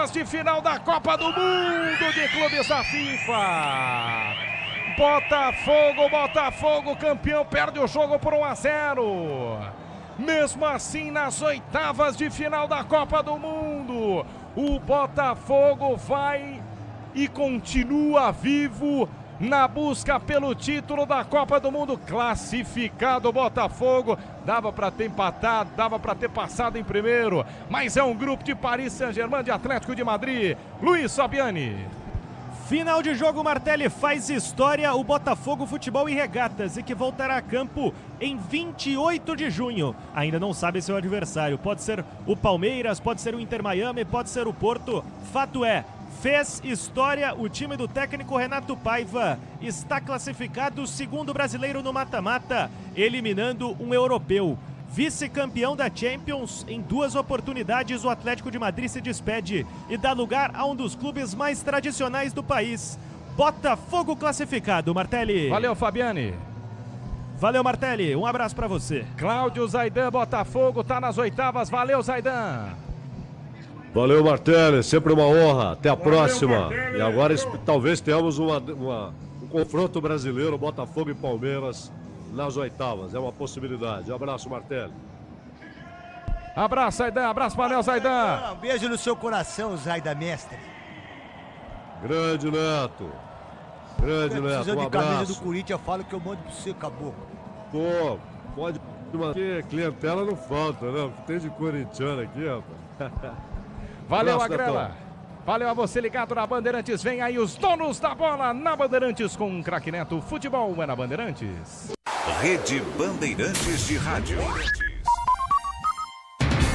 oitavas de final da Copa do Mundo de Clubes da FIFA. Botafogo, campeão, perde o jogo por 1-0. Mesmo assim, nas oitavas de final da Copa do Mundo, o Botafogo vai e continua vivo na busca pelo título da Copa do Mundo. Classificado o Botafogo, dava para ter empatado, dava para ter passado em primeiro, mas é um grupo de Paris Saint-Germain, de Atlético de Madrid. Luiz Fabiani. Final de jogo, Martelli faz história, o Botafogo Futebol e Regatas, e que voltará a campo em 28 de junho. Ainda não sabe seu adversário, pode ser o Palmeiras, pode ser o Inter Miami, pode ser o Porto. Fato é, fez história, o time do técnico Renato Paiva está classificado segundo brasileiro no mata-mata, eliminando um europeu. Vice-campeão da Champions, em 2 oportunidades o Atlético de Madrid se despede e dá lugar a um dos clubes mais tradicionais do país. Botafogo classificado, Martelli. Valeu, Fabiani. Valeu, Martelli. Um abraço pra você. Cláudio Zaidan, Botafogo tá nas oitavas. Valeu, Zaidan. Valeu, Martelli. Sempre uma honra. Até a próxima. Martelli. E agora talvez tenhamos um confronto brasileiro, Botafogo e Palmeiras, nas oitavas, é uma possibilidade. Abraço, Martelli. Abraço, Zaidan, abraço, Manel Zaidan. Um beijo no seu coração, Zaidan mestre. Grande Neto. Grande Neto, um de abraço. Camisa do Corinthians, eu falo que eu mando pra você, caboclo. Pô, pode manter, clientela não falta, né? Tem de corintiano aqui, rapaz. Valeu, abraço, Agrela. Netão. Valeu a você ligado na Bandeirantes. Vem aí os donos da bola na Bandeirantes com o craque Neto. Futebol é na Bandeirantes. Rede Bandeirantes de Rádio.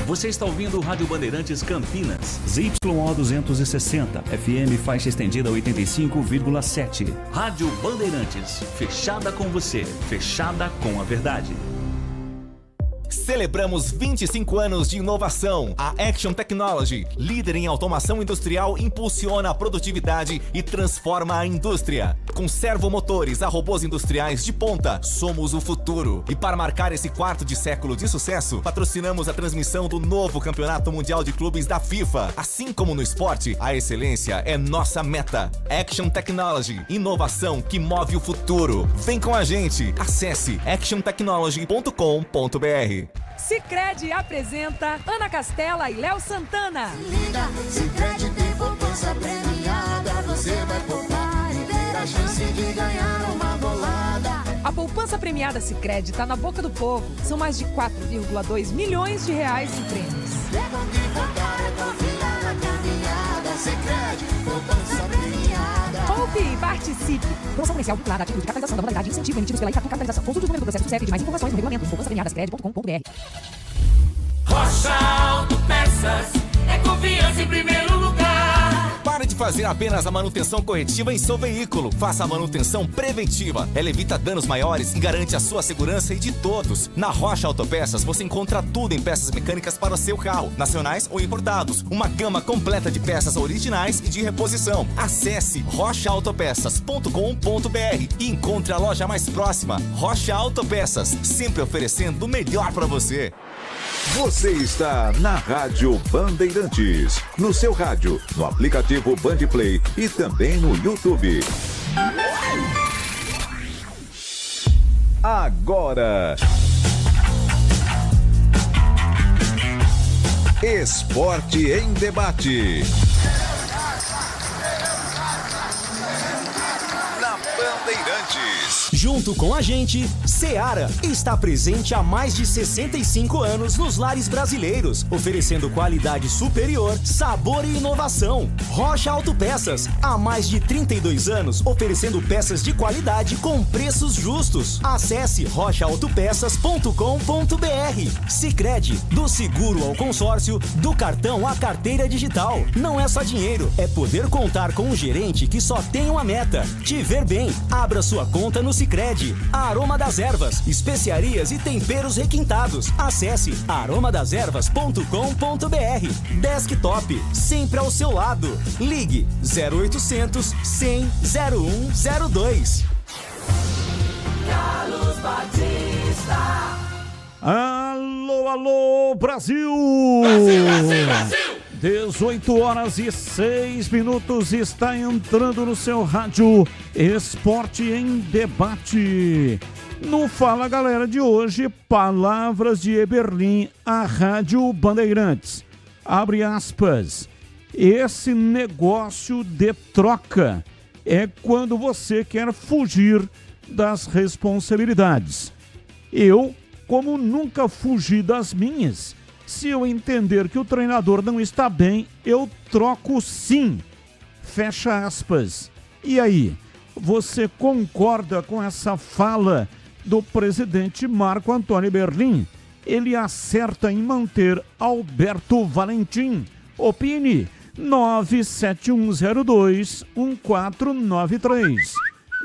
Você está ouvindo o Rádio Bandeirantes Campinas. ZYO 260, FM faixa estendida 85,7. Rádio Bandeirantes, fechada com você, fechada com a verdade. Celebramos 25 anos de inovação. A Action Technology, líder em automação industrial, impulsiona a produtividade e transforma a indústria. Com servomotores a robôs industriais de ponta, somos o futuro. E para marcar esse quarto de século de sucesso, patrocinamos a transmissão do novo Campeonato Mundial de Clubes da FIFA. Assim como no esporte, a excelência é nossa meta. Action Technology, inovação que move o futuro. Vem com a gente. Acesse actiontechnology.com.br. Sicredi apresenta Ana Castela e Léo Santana. Se liga, Sicredi tem poupança premiada. Você vai poupar e ter a chance de ganhar uma bolada. A poupança premiada Sicredi está na boca do povo. São mais de 4,2 milhões de reais em prêmios. Sicredi, poupança premiada. Poupe e participe. Promoção comercial vinculada a título de capitalização da modalidade incentivo emitidos pela Icatu Capitalização. Consulte o documento do processo do CEP de mais informações no regulamento poupançapremiadascred.com.br. Rocha Autopeças é confiança em primeiro lugar. Pare de fazer apenas a manutenção corretiva em seu veículo. Faça a manutenção preventiva. Ela evita danos maiores e garante a sua segurança e de todos. Na Rocha Autopeças você encontra tudo em peças mecânicas para o seu carro, nacionais ou importados. Uma gama completa de peças originais e de reposição. Acesse rochaautopeças.com.br e encontre a loja mais próxima. Rocha Autopeças, sempre oferecendo o melhor para você. Você está na Rádio Bandeirantes, no seu rádio, no aplicativo Bandplay e também no YouTube. Agora, Esporte em Debate. Na Bandeirantes. Junto com a gente, Seara está presente há mais de 65 anos nos lares brasileiros, oferecendo qualidade superior, sabor e inovação. Rocha Autopeças, há mais de 32 anos, oferecendo peças de qualidade com preços justos. Acesse rochaautopeças.com.br. Sicredi, do seguro ao consórcio, do cartão à carteira digital. Não é só dinheiro, é poder contar com um gerente que só tem uma meta: te ver bem. Abra sua conta no Sicredi. Aroma das Ervas, especiarias e temperos requintados. Acesse aromadeservas.com.br. Desktop, sempre ao seu lado. Ligue 0800 100 0102. Carlos Batista. Alô, alô, Brasil! Brasil, Brasil, Brasil! 18h06 está entrando no seu rádio Esporte em Debate. No Fala Galera de hoje, palavras de Eberlin à Rádio Bandeirantes. Abre aspas. Esse negócio de troca é quando você quer fugir das responsabilidades. Eu, como nunca fugi das minhas, se eu entender que o treinador não está bem, eu troco sim. Fecha aspas. E aí, você concorda com essa fala do presidente Marco Antônio Eberlin? Ele acerta em manter Alberto Valentim. Opine. 97102-1493.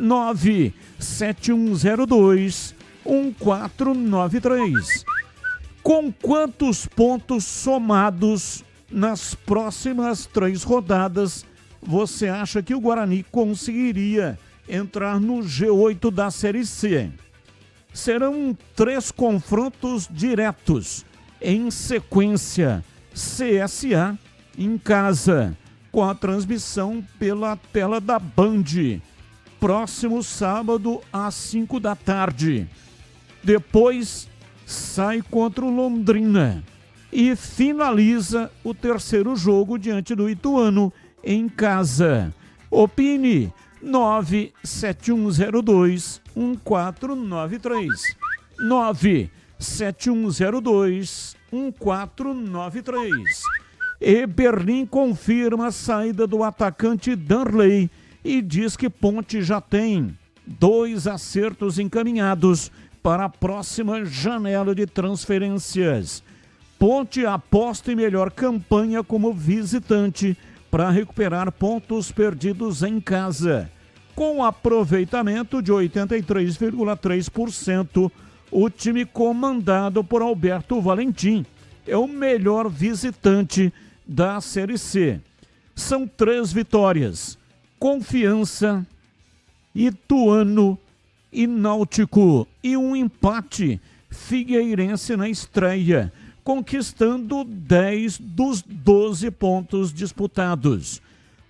97102-1493. Com quantos pontos somados nas próximas 3 rodadas você acha que o Guarani conseguiria entrar no G8 da Série C? Serão 3 confrontos diretos em sequência. CSA em casa, com a transmissão pela tela da Band, próximo sábado às 5 da tarde. Depois sai contra o Londrina e finaliza o 3º jogo diante do Ituano em casa. Opine. 97102-1493. 97102-1493. Eberlin confirma a saída do atacante Danley e diz que Ponte já tem 2 acertos encaminhados para a próxima janela de transferências. Ponte aposta em melhor campanha como visitante para recuperar pontos perdidos em casa. Com aproveitamento de 83,3%, o time comandado por Alberto Valentim é o melhor visitante da Série C. São 3 vitórias: Confiança, Ituano e Náutico, e um empate, Figueirense na estreia, conquistando 10 dos 12 pontos disputados.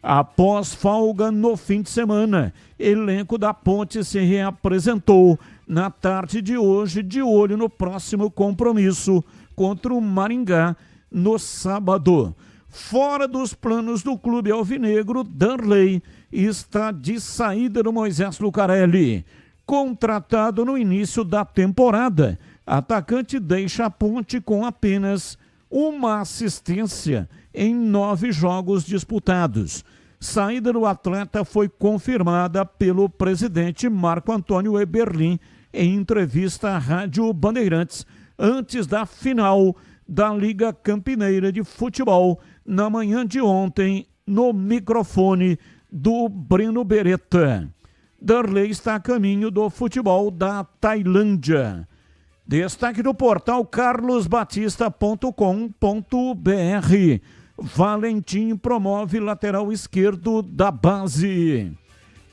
Após folga no fim de semana, elenco da Ponte se reapresentou na tarde de hoje, de olho no próximo compromisso contra o Maringá no sábado. Fora dos planos do clube alvinegro, Danley está de saída do Moisés Lucarelli. Contratado no início da temporada, atacante deixa a Ponte com apenas uma assistência em 9 jogos disputados. Saída do atleta foi confirmada pelo presidente Marco Antônio Eberlin em entrevista à Rádio Bandeirantes antes da final da Liga Campineira de Futebol na manhã de ontem, no microfone do Breno Beretta. Danley está a caminho do futebol da Tailândia. Destaque do portal carlosbatista.com.br. Valentim promove lateral esquerdo da base.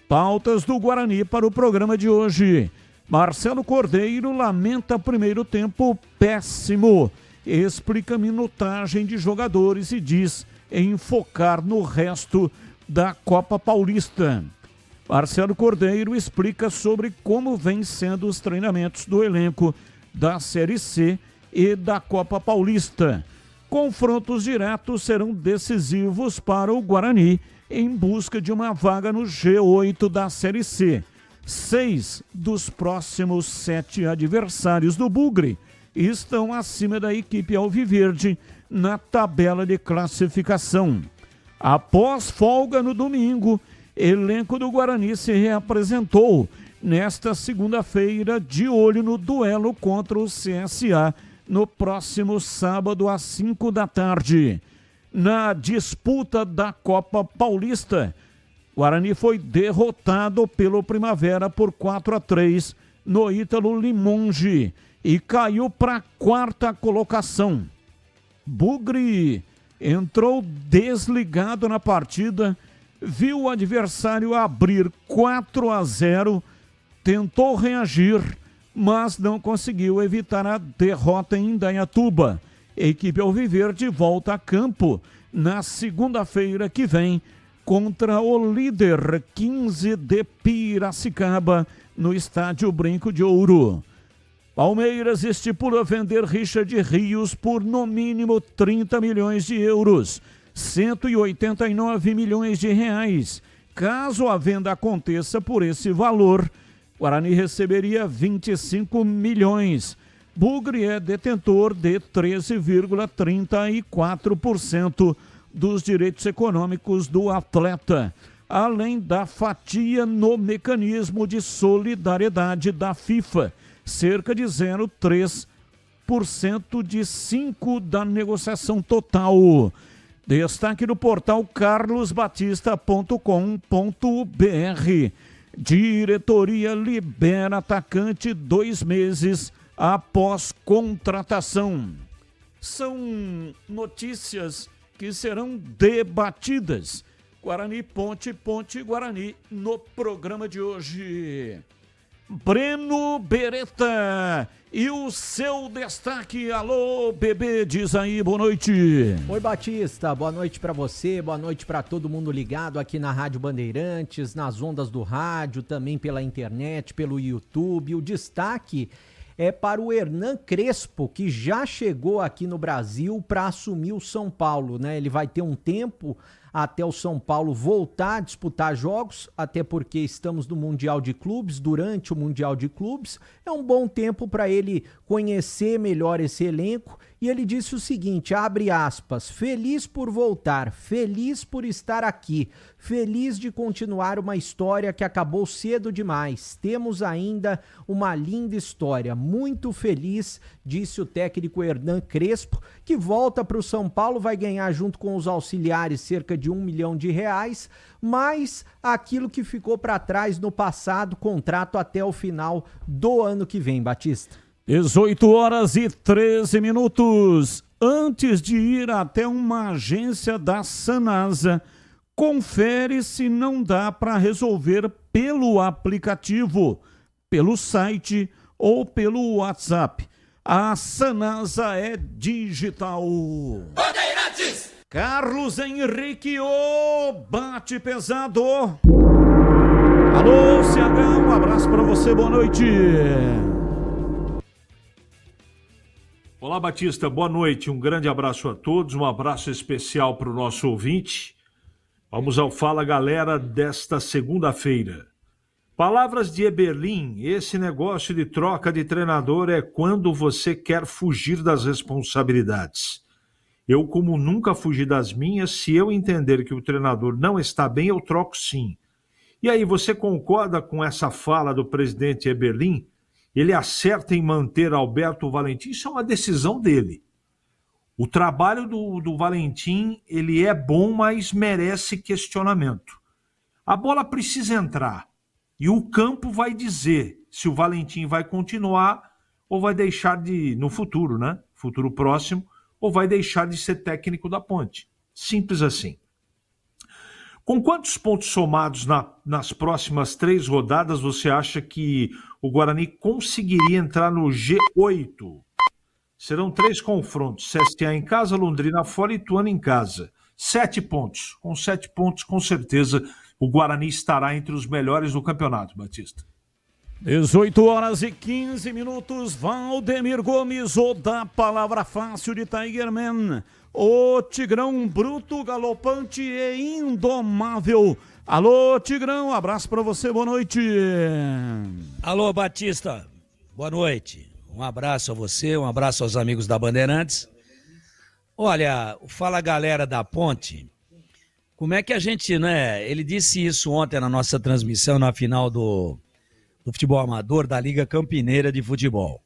Pautas do Guarani para o programa de hoje. Marcelo Cordeiro lamenta primeiro tempo péssimo. Explica minutagem de jogadores e diz em focar no resto da Copa Paulista. Marcelo Cordeiro explica sobre como vêm sendo os treinamentos do elenco da Série C e da Copa Paulista. Confrontos diretos serão decisivos para o Guarani em busca de uma vaga no G8 da Série C. 6 dos próximos 7 adversários do Bugre estão acima da equipe alviverde na tabela de classificação. Após folga no domingo, elenco do Guarani se reapresentou nesta segunda-feira, de olho no duelo contra o CSA no próximo sábado às 5 da tarde. Na disputa da Copa Paulista, Guarani foi derrotado pelo Primavera por 4-3 no Ítalo Limonge e caiu para a 4ª colocação. Bugre entrou desligado na partida, viu o adversário abrir 4-0, tentou reagir, mas não conseguiu evitar a derrota em Indaiatuba. A equipe alviverde volta a campo na segunda-feira que vem contra o líder 15 de Piracicaba no estádio Brinco de Ouro. Palmeiras estipula vender Richard Rios por no mínimo 30 milhões de euros, 189 milhões de reais. Caso a venda aconteça por esse valor, Guarani receberia 25 milhões. Bugre é detentor de 13,34% dos direitos econômicos do atleta, além da fatia no mecanismo de solidariedade da FIFA, cerca de 0,3% de 5% da negociação total. Destaque do portal carlosbatista.com.br. Diretoria libera atacante 2 meses após contratação. São notícias que serão debatidas. Guarani, Ponte Guarani no programa de hoje. Breno Beretta e o seu destaque. Alô, bebê, diz aí, boa noite. Oi, Batista, boa noite pra você, boa noite pra todo mundo ligado aqui na Rádio Bandeirantes, nas ondas do rádio, também pela internet, pelo YouTube. O destaque é para o Hernan Crespo, que já chegou aqui no Brasil para assumir o São Paulo, né? Ele vai ter um tempo até o São Paulo voltar a disputar jogos, até porque estamos no Mundial de Clubes, durante o Mundial de Clubes. É um bom tempo para ele conhecer melhor esse elenco. E ele disse o seguinte, abre aspas, feliz por voltar, feliz por estar aqui, feliz de continuar uma história que acabou cedo demais. Temos ainda uma linda história, muito feliz, disse o técnico Hernan Crespo, que volta para o São Paulo, vai ganhar junto com os auxiliares cerca de R$1 milhão, mas aquilo que ficou para trás no passado, contrato até o final do ano que vem, Batista. 18h13. Antes de ir até uma agência da Sanasa, confere se não dá para resolver pelo aplicativo, pelo site ou pelo WhatsApp. A Sanasa é digital. Bandeirantes! Carlos Henrique, o bate pesado. Alô, CH, um abraço para você, boa noite. Olá, Batista, boa noite, um grande abraço a todos, um abraço especial para o nosso ouvinte. Vamos ao Fala Galera desta segunda-feira. Palavras de Eberlin, esse negócio de troca de treinador é quando você quer fugir das responsabilidades. Eu, como nunca fugi das minhas, se eu entender que o treinador não está bem, eu troco sim. E aí, você concorda com essa fala do presidente Eberlin? Ele acerta em manter Alberto Valentim, isso é uma decisão dele. O trabalho do Valentim, ele é bom, mas merece questionamento. A bola precisa entrar e o campo vai dizer se o Valentim vai continuar ou vai deixar de, no futuro, né? Futuro próximo, ou vai deixar de ser técnico da Ponte. Simples assim. Com quantos pontos somados nas próximas 3 rodadas você acha que o Guarani conseguiria entrar no G8? Serão 3 confrontos, CSA em casa, Londrina fora e Ituano em casa. 7 pontos. Com 7 pontos, com certeza, o Guarani estará entre os melhores do campeonato, Batista. 18h15. Valdemir Gomes, o da palavra fácil de Tigerman. O Tigrão bruto, galopante e indomável. Alô, Tigrão, abraço pra você, boa noite. Alô, Batista, boa noite. Um abraço a você, um abraço aos amigos da Bandeirantes. Olha, fala galera da Ponte, como é que a gente, né? Ele disse isso ontem na nossa transmissão na final do futebol amador da Liga Campineira de Futebol.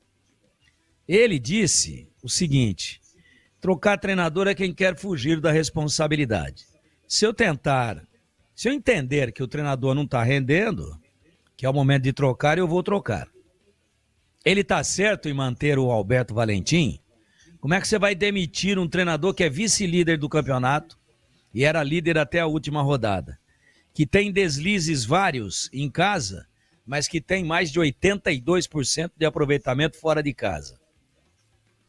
Ele disse o seguinte: trocar treinador é quem quer fugir da responsabilidade. Se eu entender que o treinador não está rendendo, que é o momento de trocar, eu vou trocar. Ele está certo em manter o Alberto Valentim? Como é que você vai demitir um treinador que é vice-líder do campeonato e era líder até a última rodada? Que tem deslizes vários em casa, mas que tem mais de 82% de aproveitamento fora de casa.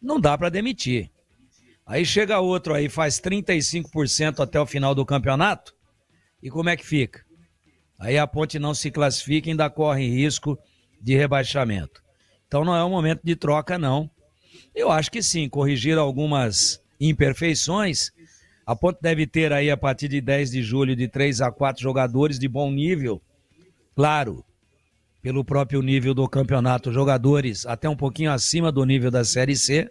Não dá para demitir. Aí chega outro aí, faz 35% até o final do campeonato, e como é que fica? Aí a Ponte não se classifica e ainda corre risco de rebaixamento. Então não é um momento de troca, não. Eu acho que sim, corrigir algumas imperfeições. A Ponte deve ter aí, a partir de 10 de julho, de 3 a 4 jogadores de bom nível. Claro, pelo próprio nível do campeonato, jogadores até um pouquinho acima do nível da Série C.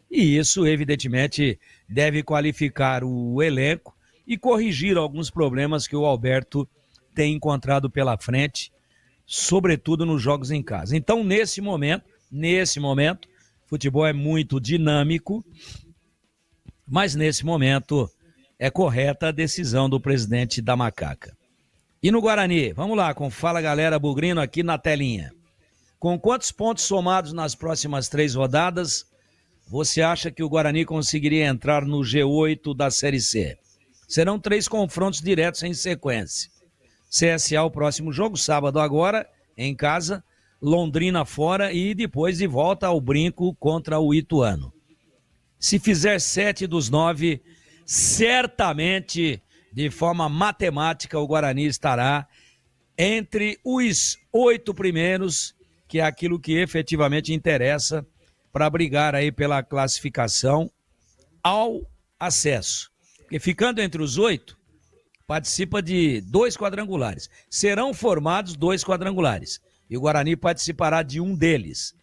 E isso, evidentemente, deve qualificar o elenco e corrigir alguns problemas que o Alberto tem encontrado pela frente, sobretudo nos jogos em casa. Então, nesse momento, futebol é muito dinâmico, mas nesse momento é correta a decisão do presidente da Macaca. E no Guarani, vamos lá, com Fala Galera Bugrino aqui na telinha. Com quantos pontos somados nas próximas 3 rodadas, você acha que o Guarani conseguiria entrar no G8 da Série C? Serão 3 confrontos diretos em sequência. CSA o próximo jogo, sábado agora, em casa, Londrina fora e depois de volta ao brinco contra o Ituano. Se fizer 7 dos 9, certamente, de forma matemática, o Guarani estará entre os 8 primeiros, que é aquilo que efetivamente interessa para brigar aí pela classificação ao acesso. Porque ficando entre os 8, participa de 2 quadrangulares. Serão formados 2 quadrangulares. E o Guarani participará de um deles.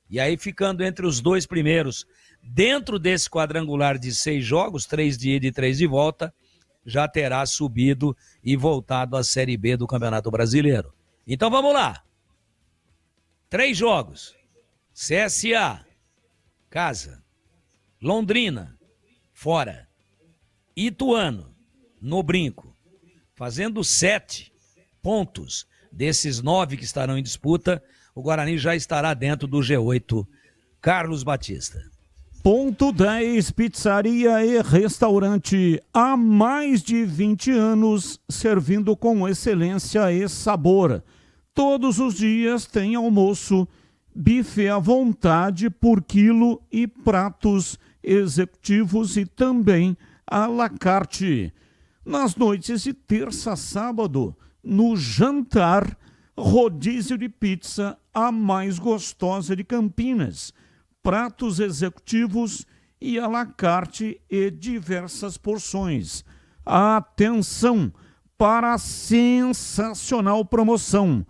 E aí, ficando entre os 2 primeiros, dentro desse quadrangular de 6 jogos, 3 de ida e 3 de volta, já terá subido e voltado à Série B do Campeonato Brasileiro. Então vamos lá. 3 jogos. CSA, casa. Londrina, fora. Ituano, no brinco. Fazendo 7 pontos desses 9 que estarão em disputa, o Guarani já estará dentro do G8. Carlos Batista. Ponto 10, pizzaria e restaurante. Há mais de 20 anos, servindo com excelência e sabor. Todos os dias tem almoço, bife à vontade por quilo e pratos executivos e também à la carte. Nas noites de terça a sábado, no jantar, rodízio de pizza a mais gostosa de Campinas. Pratos executivos e à la carte e diversas porções. Atenção para a sensacional promoção.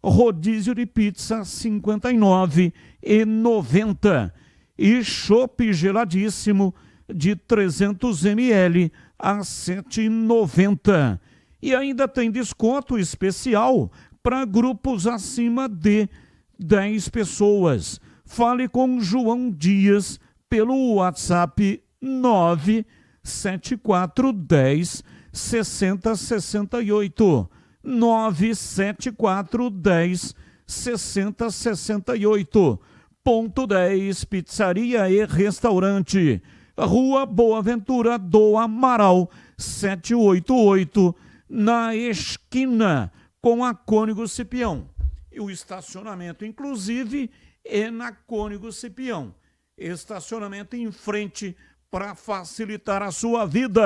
Rodízio de pizza R$ 59,90 e chopp geladíssimo de 300 ml a R$ 7,90. E ainda tem desconto especial para grupos acima de 10 pessoas. Fale com João Dias pelo WhatsApp 97410 6068. 97410 6068. Ponto 10, pizzaria e restaurante. Rua Boa Ventura do Amaral, 788, na esquina com a Cônigo Cipião. E o estacionamento, inclusive, é na Cônigo Cipião. Estacionamento em frente para facilitar a sua vida.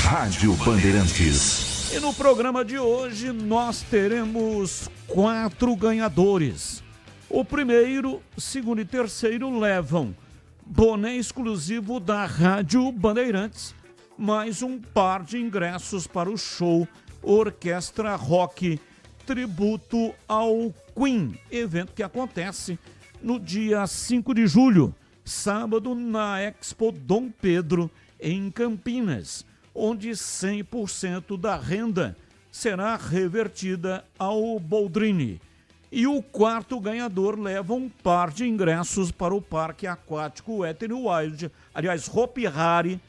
Rádio Bandeirantes. E no programa de hoje nós teremos 4 ganhadores. O primeiro, segundo e terceiro levam boné exclusivo da Rádio Bandeirantes, mais um par de ingressos para o show Orquestra Rock Tributo ao Queen, evento que acontece no dia 5 de julho, sábado, na Expo Dom Pedro, em Campinas, onde 100% da renda será revertida ao Boldrini. E o quarto ganhador leva um par de ingressos para o Parque Aquático Wet n Wild, aliás, Hopi Hari,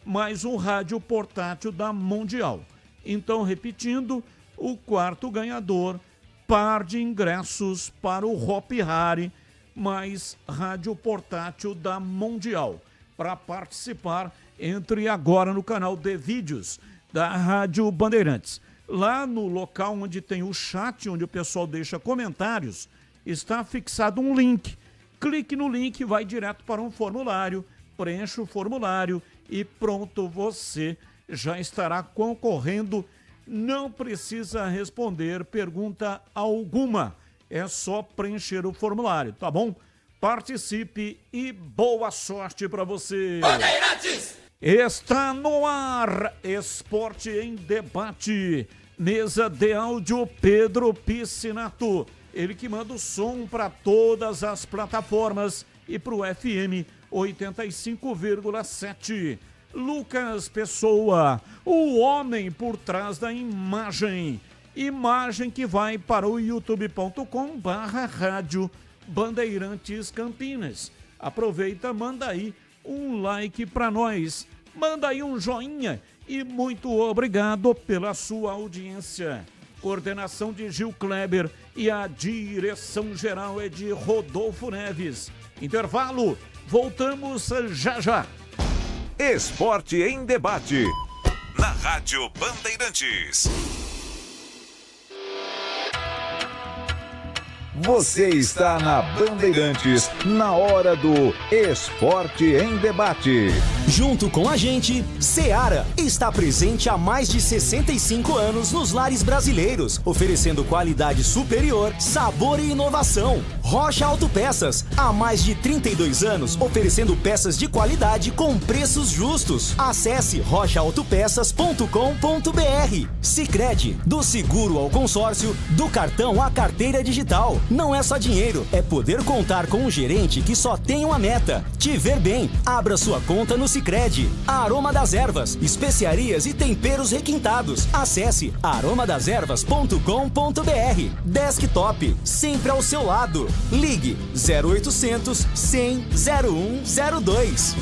mais um rádio portátil da Mundial. Então, repetindo, o quarto ganhador, par de ingressos para o Hopi Hari, mais rádio portátil da Mundial. Para participar, entre agora no canal de vídeos da Rádio Bandeirantes. Lá no local onde tem o chat, onde o pessoal deixa comentários, está fixado um link. Clique no link e vai direto para um formulário preencha o formulário e pronto, você já estará concorrendo. Não precisa responder pergunta alguma, é só preencher o formulário, tá bom? Participe e boa sorte para você. Bandeirantes! Está no ar, Esporte em Debate, mesa de áudio Pedro Piscinato, ele que manda o som para todas as plataformas e para o FM 85,7. Lucas Pessoa, o homem por trás da imagem que vai para o youtube.com/rádio Bandeirantes Campinas. Aproveita, manda aí um like para nós, manda aí um joinha e muito obrigado pela sua audiência. Coordenação de Gil Kleber e a direção geral é de Rodolfo Neves. Intervalo, voltamos já já. Esporte em Debate, na Rádio Bandeirantes. Você está na Bandeirantes, na hora do Esporte em Debate. Junto com a gente, Seara está presente há mais de 65 anos nos lares brasileiros, oferecendo qualidade superior, sabor e inovação. Rocha Autopeças, há mais de 32 anos, oferecendo peças de qualidade com preços justos. Acesse rochaautopeças.com.br. Sicredi, do seguro ao consórcio, do cartão à carteira digital. Não é só dinheiro, é poder contar com um gerente que só tem uma meta: te ver bem. Abra sua conta no Sicredi. Aroma das Ervas, especiarias e temperos requintados. Acesse aromadeservas.com.br. Desktop, sempre ao seu lado. Ligue 0800 100 0102.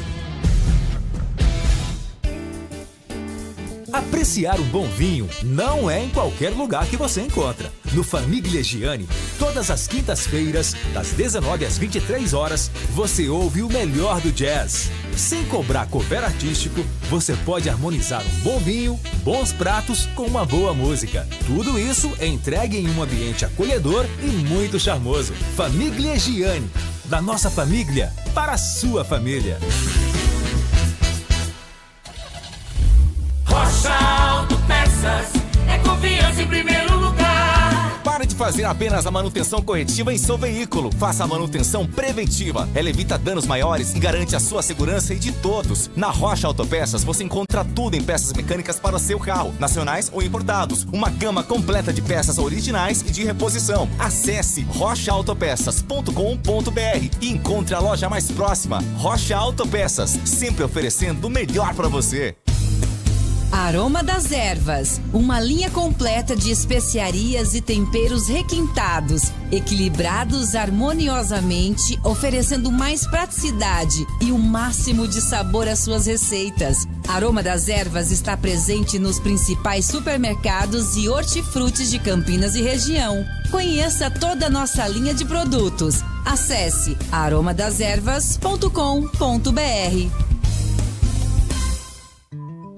Apreciar um bom vinho não é em qualquer lugar que você encontra. No Famiglia Gianni, todas as quintas-feiras, das 19 às 23 horas, você ouve o melhor do jazz. Sem cobrar cover artístico, você pode harmonizar um bom vinho, bons pratos com uma boa música. Tudo isso é entregue em um ambiente acolhedor e muito charmoso. Famiglia Gianni, da nossa família para a sua família. Rocha Autopeças, é confiança em primeiro lugar. Pare de fazer apenas a manutenção corretiva em seu veículo. Faça a manutenção preventiva. Ela evita danos maiores e garante a sua segurança e de todos. Na Rocha Autopeças você encontra tudo em peças mecânicas para o seu carro, nacionais ou importados. Uma gama completa de peças originais e de reposição. Acesse rochaautopeças.com.br e encontre a loja mais próxima. Rocha Autopeças, sempre oferecendo o melhor para você. Aroma das Ervas, uma linha completa de especiarias e temperos requintados, equilibrados harmoniosamente, oferecendo mais praticidade e o máximo de sabor às suas receitas. Aroma das Ervas está presente nos principais supermercados e hortifrutis de Campinas e região. Conheça toda a nossa linha de produtos. Acesse aromadeservas.com.br.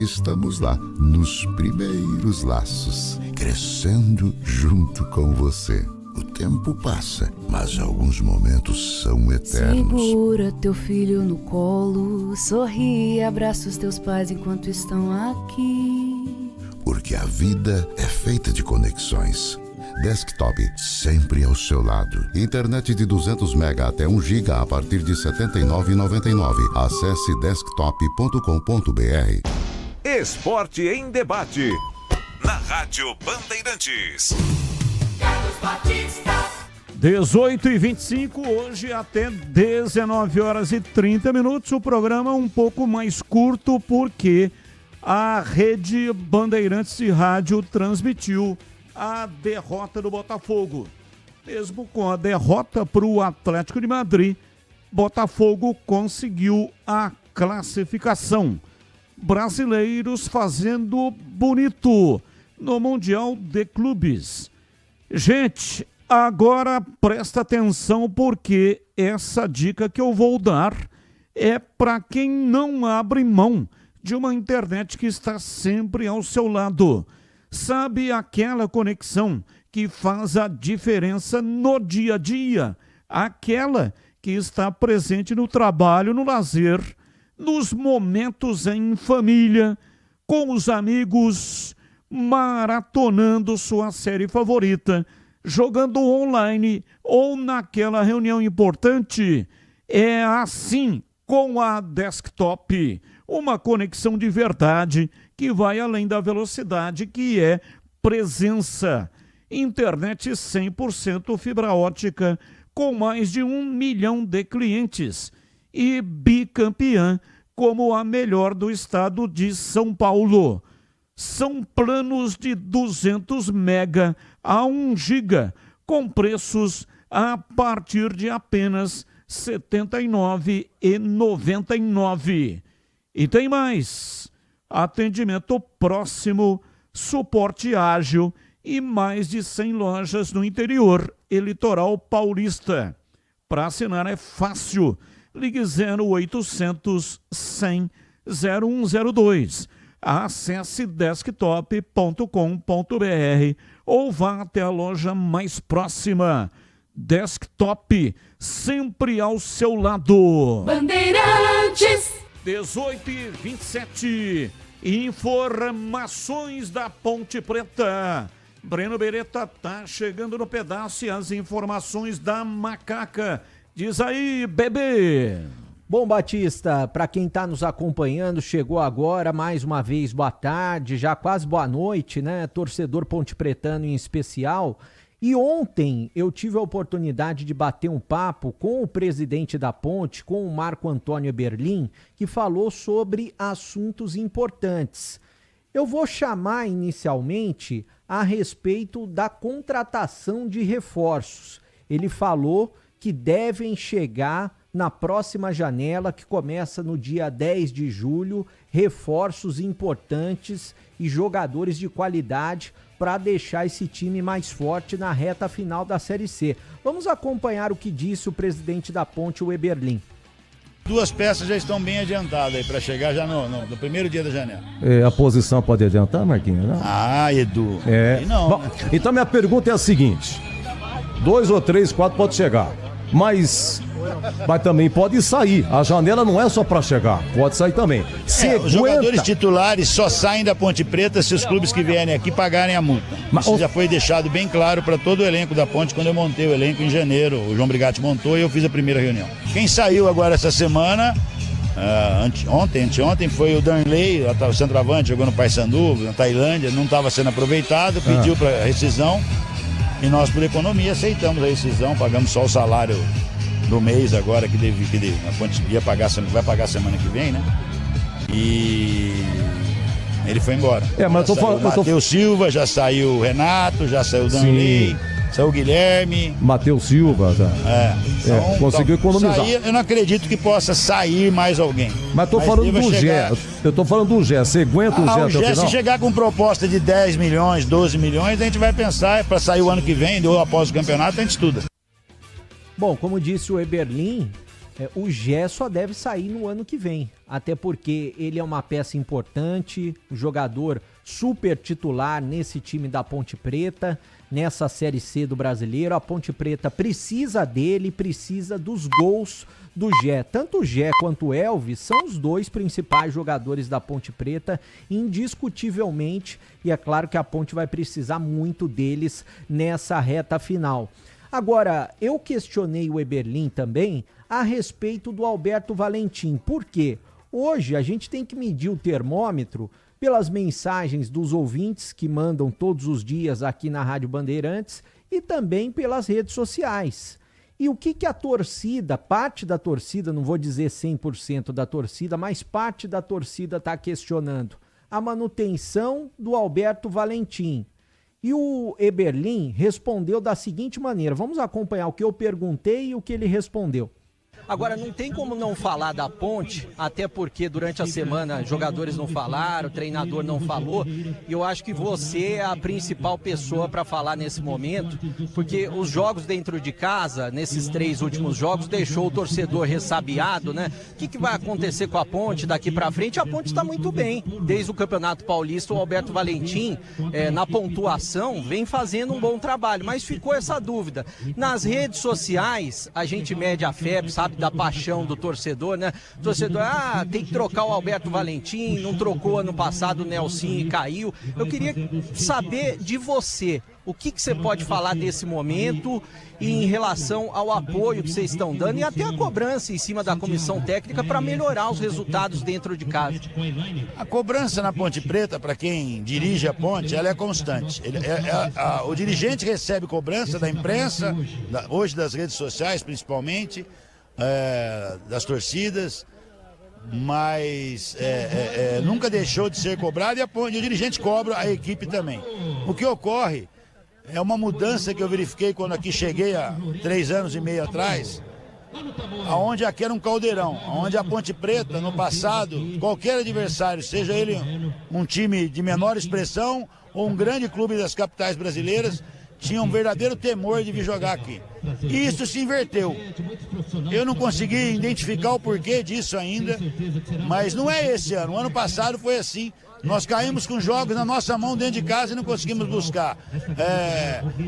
Estamos lá, nos primeiros laços, crescendo junto com você. O tempo passa, mas alguns momentos são eternos. Segura teu filho no colo, sorri e abraça os teus pais enquanto estão aqui. Porque a vida é feita de conexões. Desktop, sempre ao seu lado. Internet de 200 MB até 1 GB a partir de R$ 79,99. Acesse desktop.com.br. Esporte em Debate, na Rádio Bandeirantes. 18h25, hoje até 19h30. O programa um pouco mais curto porque a rede Bandeirantes de Rádio transmitiu a derrota do Botafogo. Mesmo com a derrota para o Atlético de Madrid, Botafogo conseguiu a classificação. Brasileiros fazendo bonito no Mundial de Clubes. Gente, agora presta atenção porque essa dica que eu vou dar é para quem não abre mão de uma internet que está sempre ao seu lado. Sabe aquela conexão que faz a diferença no dia a dia? Aquela que está presente no trabalho, no lazer, nos momentos em família, com os amigos, maratonando sua série favorita, jogando online ou naquela reunião importante. É assim com a Desktop, uma conexão de verdade que vai além da velocidade, que é presença. Internet 100% fibra ótica, com mais de 1 milhão de clientes e bicampeã como a melhor do estado de São Paulo. São planos de 200 mega a 1 giga, com preços a partir de apenas R$ 79,99. E tem mais: atendimento próximo, suporte ágil e mais de 100 lojas no interior e litoral paulista. Para assinar é fácil. Ligue 0800 100 0102. Acesse desktop.com.br ou vá até a loja mais próxima. Desktop, sempre ao seu lado. Bandeirantes. 18h27. Informações da Ponte Preta. Breno Beretta tá chegando no pedaço e as informações da Macaca. Diz aí, bebê. Bom, Batista, para quem está nos acompanhando, chegou agora, mais uma vez, boa tarde, já quase boa noite, né? Torcedor pontepretano em especial. E ontem eu tive a oportunidade de bater um papo com o presidente da Ponte, com o Marco Antônio Eberlin, que falou sobre assuntos importantes. Eu vou chamar inicialmente a respeito da contratação de reforços. Ele falou que devem chegar na próxima janela, que começa no dia 10 de julho, reforços importantes e jogadores de qualidade para deixar esse time mais forte na reta final da Série C. Vamos acompanhar o que disse o presidente da Ponte, o Eberlin. 2 peças já estão bem adiantadas aí para chegar já no primeiro dia da janela. A posição pode adiantar, Marquinhos? Não? Ah, Edu. Aí não. Bom, né? Então minha pergunta é a seguinte: 2 ou 3, 4 pode chegar, mas também pode sair. A janela não é só para chegar, pode sair também. Os jogadores titulares só saem da Ponte Preta se os clubes que vierem aqui pagarem a multa. Isso já foi deixado bem claro para todo o elenco da Ponte quando eu montei o elenco em janeiro. O João Brigatti montou e eu fiz a primeira reunião. Quem saiu agora essa semana, anteontem, foi o Danley, o centroavante, jogou no Paysandu, na Tailândia, não estava sendo aproveitado, pediu para rescisão e nós, por economia, aceitamos a rescisão, pagamos só o salário do mês agora que a Ponte vai pagar semana que vem, né? E ele foi embora. Mas eu tô falando. Matheus Silva, já saiu o Renato, já saiu o Danley, saiu o Guilherme. Matheus Silva, já. Então, conseguiu economizar. Eu não acredito que possa sair mais alguém. Mas tô falando do Gé. Eu tô falando do Gé. Você aguenta o Gé até o final? Se chegar com proposta de 10 milhões, 12 milhões, a gente vai pensar para sair o ano que vem, ou após o campeonato, a gente estuda. Bom, como disse o Eberlin, o Gé só deve sair no ano que vem, até porque ele é uma peça importante, um jogador super titular nesse time da Ponte Preta, nessa Série C do Brasileiro. A Ponte Preta precisa dele, precisa dos gols do Gé. Tanto o Gé quanto o Elvis são os 2 principais jogadores da Ponte Preta, indiscutivelmente, e é claro que a Ponte vai precisar muito deles nessa reta final. Agora, eu questionei o Eberlin também a respeito do Alberto Valentim. Por quê? Hoje a gente tem que medir o termômetro pelas mensagens dos ouvintes que mandam todos os dias aqui na Rádio Bandeirantes e também pelas redes sociais. E o que a torcida, parte da torcida, não vou dizer 100% da torcida, mas parte da torcida está questionando? A manutenção do Alberto Valentim. E o Eberlin respondeu da seguinte maneira. Vamos acompanhar o que eu perguntei e o que ele respondeu. Agora, não tem como não falar da Ponte, até porque durante a semana jogadores não falaram, o treinador não falou, e eu acho que você é a principal pessoa para falar nesse momento, porque os jogos dentro de casa, nesses 3 últimos jogos, deixou o torcedor ressabiado, né? O que vai acontecer com a Ponte daqui para frente? A Ponte está muito bem. Desde o Campeonato Paulista, o Alberto Valentim, na pontuação, vem fazendo um bom trabalho, mas ficou essa dúvida. Nas redes sociais, a gente mede a febre, sabe sabe da paixão do torcedor, né? O torcedor, tem que trocar o Alberto Valentim, não trocou ano passado o Nelsinho e caiu. Eu queria saber de você, o que você pode falar desse momento e em relação ao apoio que vocês estão dando e até a cobrança em cima da comissão técnica para melhorar os resultados dentro de casa. A cobrança na Ponte Preta, para quem dirige a Ponte, ela é constante. O dirigente recebe cobrança da imprensa, hoje das redes sociais principalmente, das torcidas, mas nunca deixou de ser cobrado e o dirigente cobra a equipe também. O que ocorre é uma mudança que eu verifiquei quando aqui cheguei há 3 anos e meio atrás, aonde aqui era um caldeirão, onde a Ponte Preta, no passado, qualquer adversário, seja ele um time de menor expressão ou um grande clube das capitais brasileiras, tinha um verdadeiro temor de vir jogar aqui. E isso se inverteu. Eu não consegui identificar o porquê disso ainda, mas não é esse ano. O ano passado foi assim. Nós caímos com jogos na nossa mão dentro de casa e não conseguimos buscar.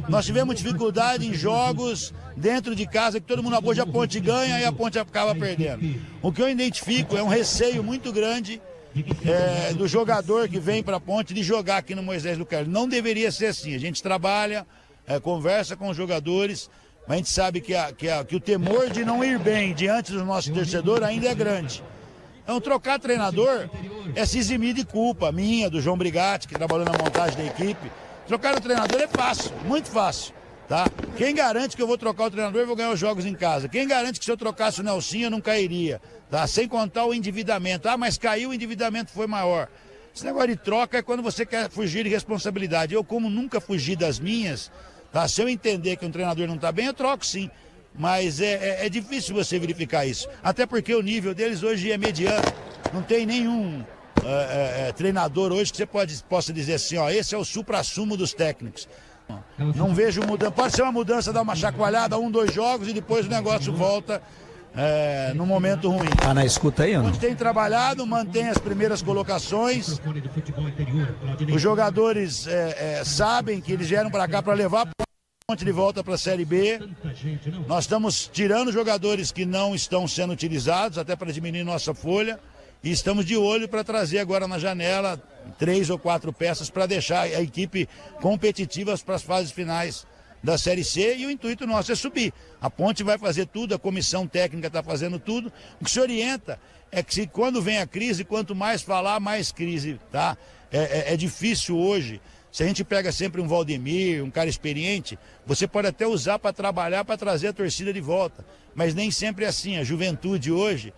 Nós tivemos dificuldade em jogos dentro de casa, que todo mundo hoje a Ponte ganha e a Ponte acaba perdendo. O que eu identifico é um receio muito grande do jogador que vem para a Ponte de jogar aqui no Moisés Lucarelli. Não deveria ser assim. A gente trabalha, conversa com os jogadores, mas a gente sabe que o temor de não ir bem diante do nosso torcedor ainda é grande. Então, trocar treinador é se eximir de culpa minha, do João Brigatti, que trabalhou na montagem da equipe. Trocar o treinador é fácil, muito fácil, tá? Quem garante que eu vou trocar o treinador e vou ganhar os jogos em casa? Quem garante que se eu trocasse o Nelsinho eu não cairia, tá? Sem contar o endividamento. Mas caiu, o endividamento foi maior. Esse negócio de troca é quando você quer fugir de responsabilidade. Eu, como nunca fugi das minhas, tá? Se eu entender que um treinador não está bem, eu troco sim. Mas é difícil você verificar isso. Até porque o nível deles hoje é mediano. Não tem nenhum treinador hoje que você possa dizer assim, esse é o supra-sumo dos técnicos. Não vejo mudança. Pode ser uma mudança, dar uma chacoalhada, 1, 2 jogos e depois o negócio volta num momento ruim. Tá na escuta aí, ou não? A gente tem trabalhado, mantém as primeiras colocações. Os jogadores sabem que eles vieram para cá para levar de volta para a Série B. Nós estamos tirando jogadores que não estão sendo utilizados, até para diminuir nossa folha, e estamos de olho para trazer agora na janela 3 ou 4 peças para deixar a equipe competitiva para as fases finais da Série C, e o intuito nosso é subir. A Ponte vai fazer tudo, a comissão técnica está fazendo tudo. O que se orienta é que quando vem a crise, quanto mais falar, mais crise, tá? É difícil hoje. Se a gente pega sempre um Valdemir, um cara experiente, você pode até usar para trabalhar, para trazer a torcida de volta. Mas nem sempre é assim. A juventude hoje...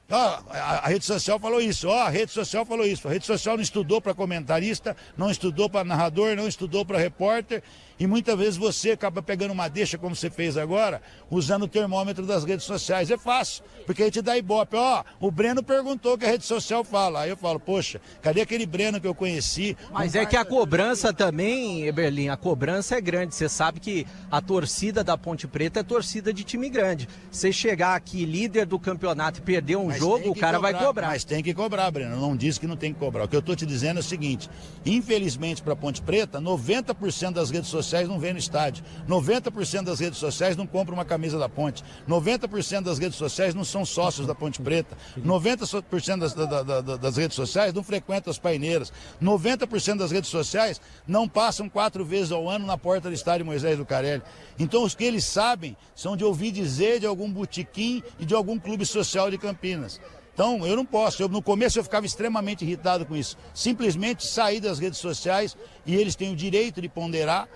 a rede social falou isso, a rede social falou isso. A rede social não estudou para comentarista, não estudou para narrador, não estudou para repórter. E muitas vezes você acaba pegando uma deixa, como você fez agora, usando o termômetro das redes sociais. É fácil, porque aí te dá ibope. O Breno perguntou o que a rede social fala. Aí eu falo, poxa, cadê aquele Breno que eu conheci? Mas é que a cobrança também, Eberlin, a cobrança é grande. Você sabe que a torcida da Ponte Preta é torcida de time grande. Você chegar aqui líder do campeonato e perder um jogo, o cara vai cobrar. Mas tem que cobrar, Breno. Não disse que não tem que cobrar. O que eu estou te dizendo é o seguinte, infelizmente para a Ponte Preta, 90% das redes sociais não vem no estádio. 90% das redes sociais não compram uma camisa da Ponte. 90% das redes sociais não são sócios da Ponte Preta. 90% das redes sociais não frequentam as paineiras. 90% das redes sociais não passam 4 vezes ao ano na porta do estádio Moisés Lucarelli. Então os que eles sabem são de ouvir dizer de algum botequim e de algum clube social de Campinas. Então, eu não posso. No começo eu ficava extremamente irritado com isso. Simplesmente sair das redes sociais e eles têm o direito de ponderar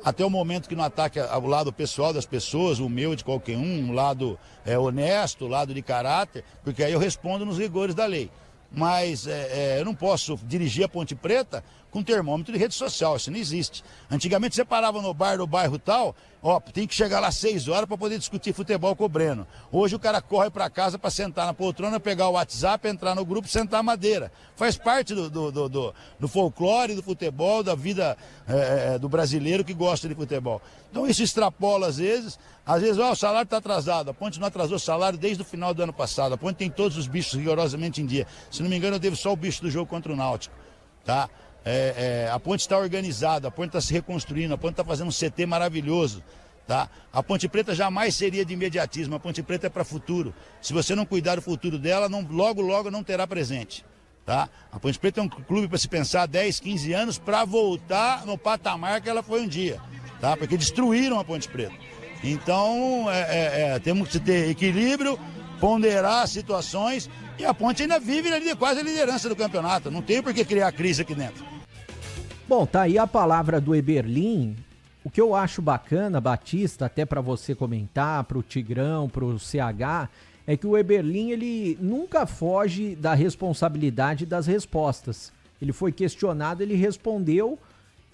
até o momento que não ataque o lado pessoal das pessoas, o meu de qualquer um lado honesto, o lado de caráter, porque aí eu respondo nos rigores da lei. Mas eu não posso dirigir a Ponte Preta com termômetro de rede social, isso não existe. Antigamente você parava no bar do bairro tal, tem que chegar lá 6 horas para poder discutir futebol com o Breno. Hoje o cara corre para casa para sentar na poltrona, pegar o WhatsApp, entrar no grupo, sentar a madeira. Faz parte do folclore, do futebol, da vida do brasileiro que gosta de futebol. Então isso extrapola às vezes o salário está atrasado. A Ponte não atrasou o salário desde o final do ano passado. A Ponte tem todos os bichos rigorosamente em dia. Se não me engano, eu devo só o bicho do jogo contra o Náutico, tá? A Ponte está organizada, a Ponte está se reconstruindo, a Ponte está fazendo um CT maravilhoso, Tá? A Ponte Preta jamais seria de imediatismo, a Ponte Preta é para futuro. Se você não cuidar do futuro dela, logo não terá presente. Tá? A Ponte Preta é um clube para se pensar 10, 15 anos para voltar no patamar que ela foi um dia. Tá? Porque destruíram a Ponte Preta. Então, temos que ter equilíbrio, ponderar situações, e a Ponte ainda vive quase a liderança do campeonato. Não tem por que criar crise aqui dentro. Bom, tá aí a palavra do Eberlin. O que eu acho bacana, Batista, até para você comentar, pro Tigrão, pro CH, é que o Eberlin, ele nunca foge da responsabilidade das respostas. Ele foi questionado, ele respondeu,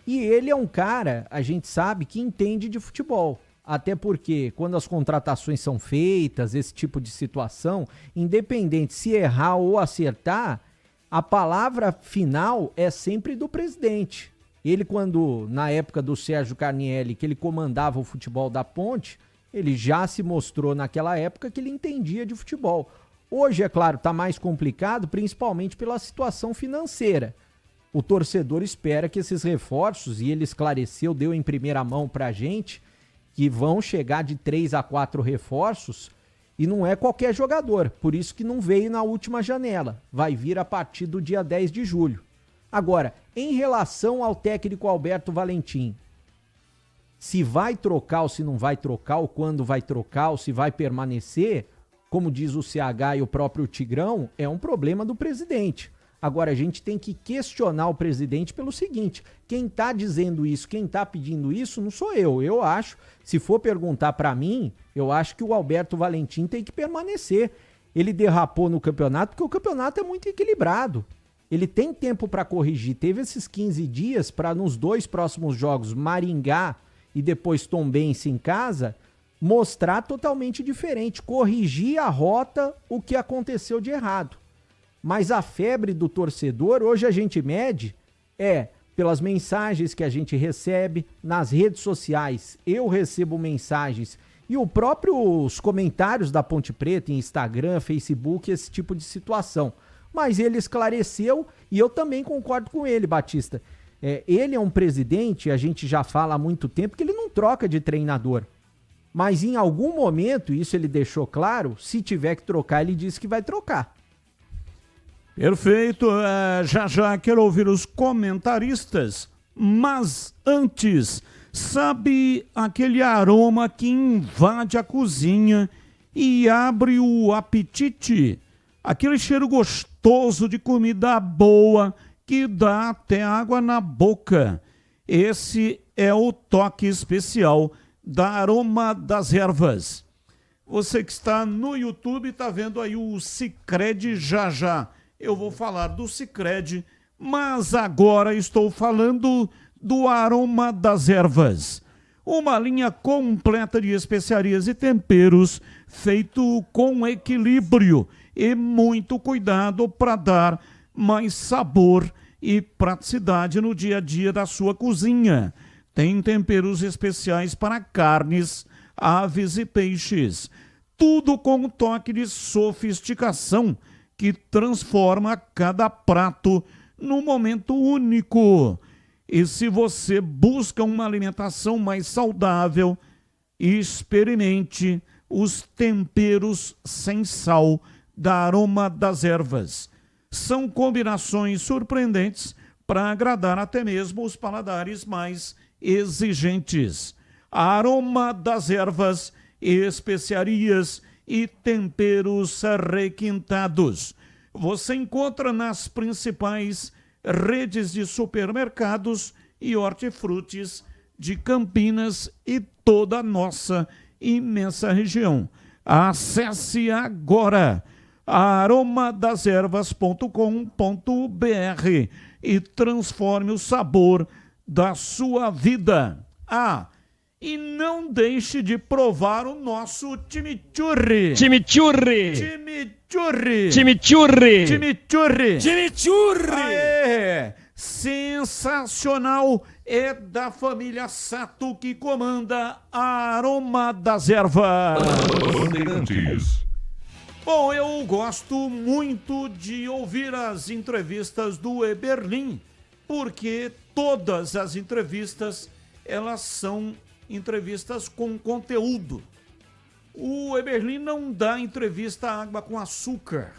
e ele é um cara, a gente sabe, que entende de futebol. Até porque, quando as contratações são feitas, esse tipo de situação, independente se errar ou acertar, a palavra final é sempre do presidente. Ele, quando, na época do Sérgio Carnielli, que ele comandava o futebol da Ponte, ele já se mostrou naquela época que ele entendia de futebol. Hoje, é claro, está mais complicado, principalmente pela situação financeira. O torcedor espera que esses reforços, e ele esclareceu, deu em primeira mão para a gente, que vão chegar de 3 a 4 reforços, e não é qualquer jogador, por isso que não veio na última janela, vai vir a partir do dia 10 de julho. Agora, em relação ao técnico Alberto Valentim, se vai trocar ou se não vai trocar, ou quando vai trocar, ou se vai permanecer, como diz o CH e o próprio Tigrão, é um problema do presidente. Agora, a gente tem que questionar o presidente pelo seguinte, quem tá dizendo isso, quem tá pedindo isso, não sou eu. Eu acho, se for perguntar para mim, eu acho que o Alberto Valentim tem que permanecer. Ele derrapou no campeonato porque o campeonato é muito equilibrado. Ele tem tempo para corrigir. Teve esses 15 dias para, nos 2 próximos jogos, Maringá e depois Tombense em casa, mostrar totalmente diferente, corrigir a rota, o que aconteceu de errado. Mas a febre do torcedor, hoje a gente mede, pelas mensagens que a gente recebe nas redes sociais. Eu recebo mensagens e os comentários da Ponte Preta em Instagram, Facebook, esse tipo de situação. Mas ele esclareceu e eu também concordo com ele, Batista. Ele é um presidente, a gente já fala há muito tempo, que ele não troca de treinador. Mas em algum momento, isso ele deixou claro, se tiver que trocar, ele disse que vai trocar. Perfeito, já quero ouvir os comentaristas, mas antes, sabe aquele aroma que invade a cozinha e abre o apetite? Aquele cheiro gostoso de comida boa que dá até água na boca. Esse é o toque especial da Aroma das Ervas. Você que está no YouTube está vendo aí o Sicredi já. Eu vou falar do Sicredi, mas agora estou falando do Aroma das Ervas. Uma linha completa de especiarias e temperos feito com equilíbrio e muito cuidado para dar mais sabor e praticidade no dia a dia da sua cozinha. Tem temperos especiais para carnes, aves e peixes. Tudo com um toque de sofisticação que transforma cada prato num momento único. E se você busca uma alimentação mais saudável, experimente os temperos sem sal da Aroma das Ervas. São combinações surpreendentes para agradar até mesmo os paladares mais exigentes. A Aroma das Ervas, especiarias e temperos requintados. Você encontra nas principais redes de supermercados e hortifrutis de Campinas e toda a nossa imensa região. Acesse agora aromadeservas.com.br e transforme o sabor da sua vida. E não deixe de provar o nosso chimichurri. Chimichurri! Chimichurri! Chimichurri! Chimichurri! Chimichurri! Aê! Sensacional! É da família Sato que comanda a Aroma das Ervas. Bom, eu gosto muito de ouvir as entrevistas do Eberlin, porque todas as entrevistas, elas são entrevistas com conteúdo. O Eberlin não dá entrevista água com açúcar,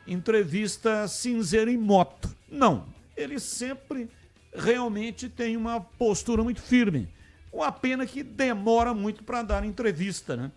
entrevista cinzeiro em moto. Não, ele sempre realmente tem uma postura muito firme. Uma pena que demora muito para dar entrevista, né?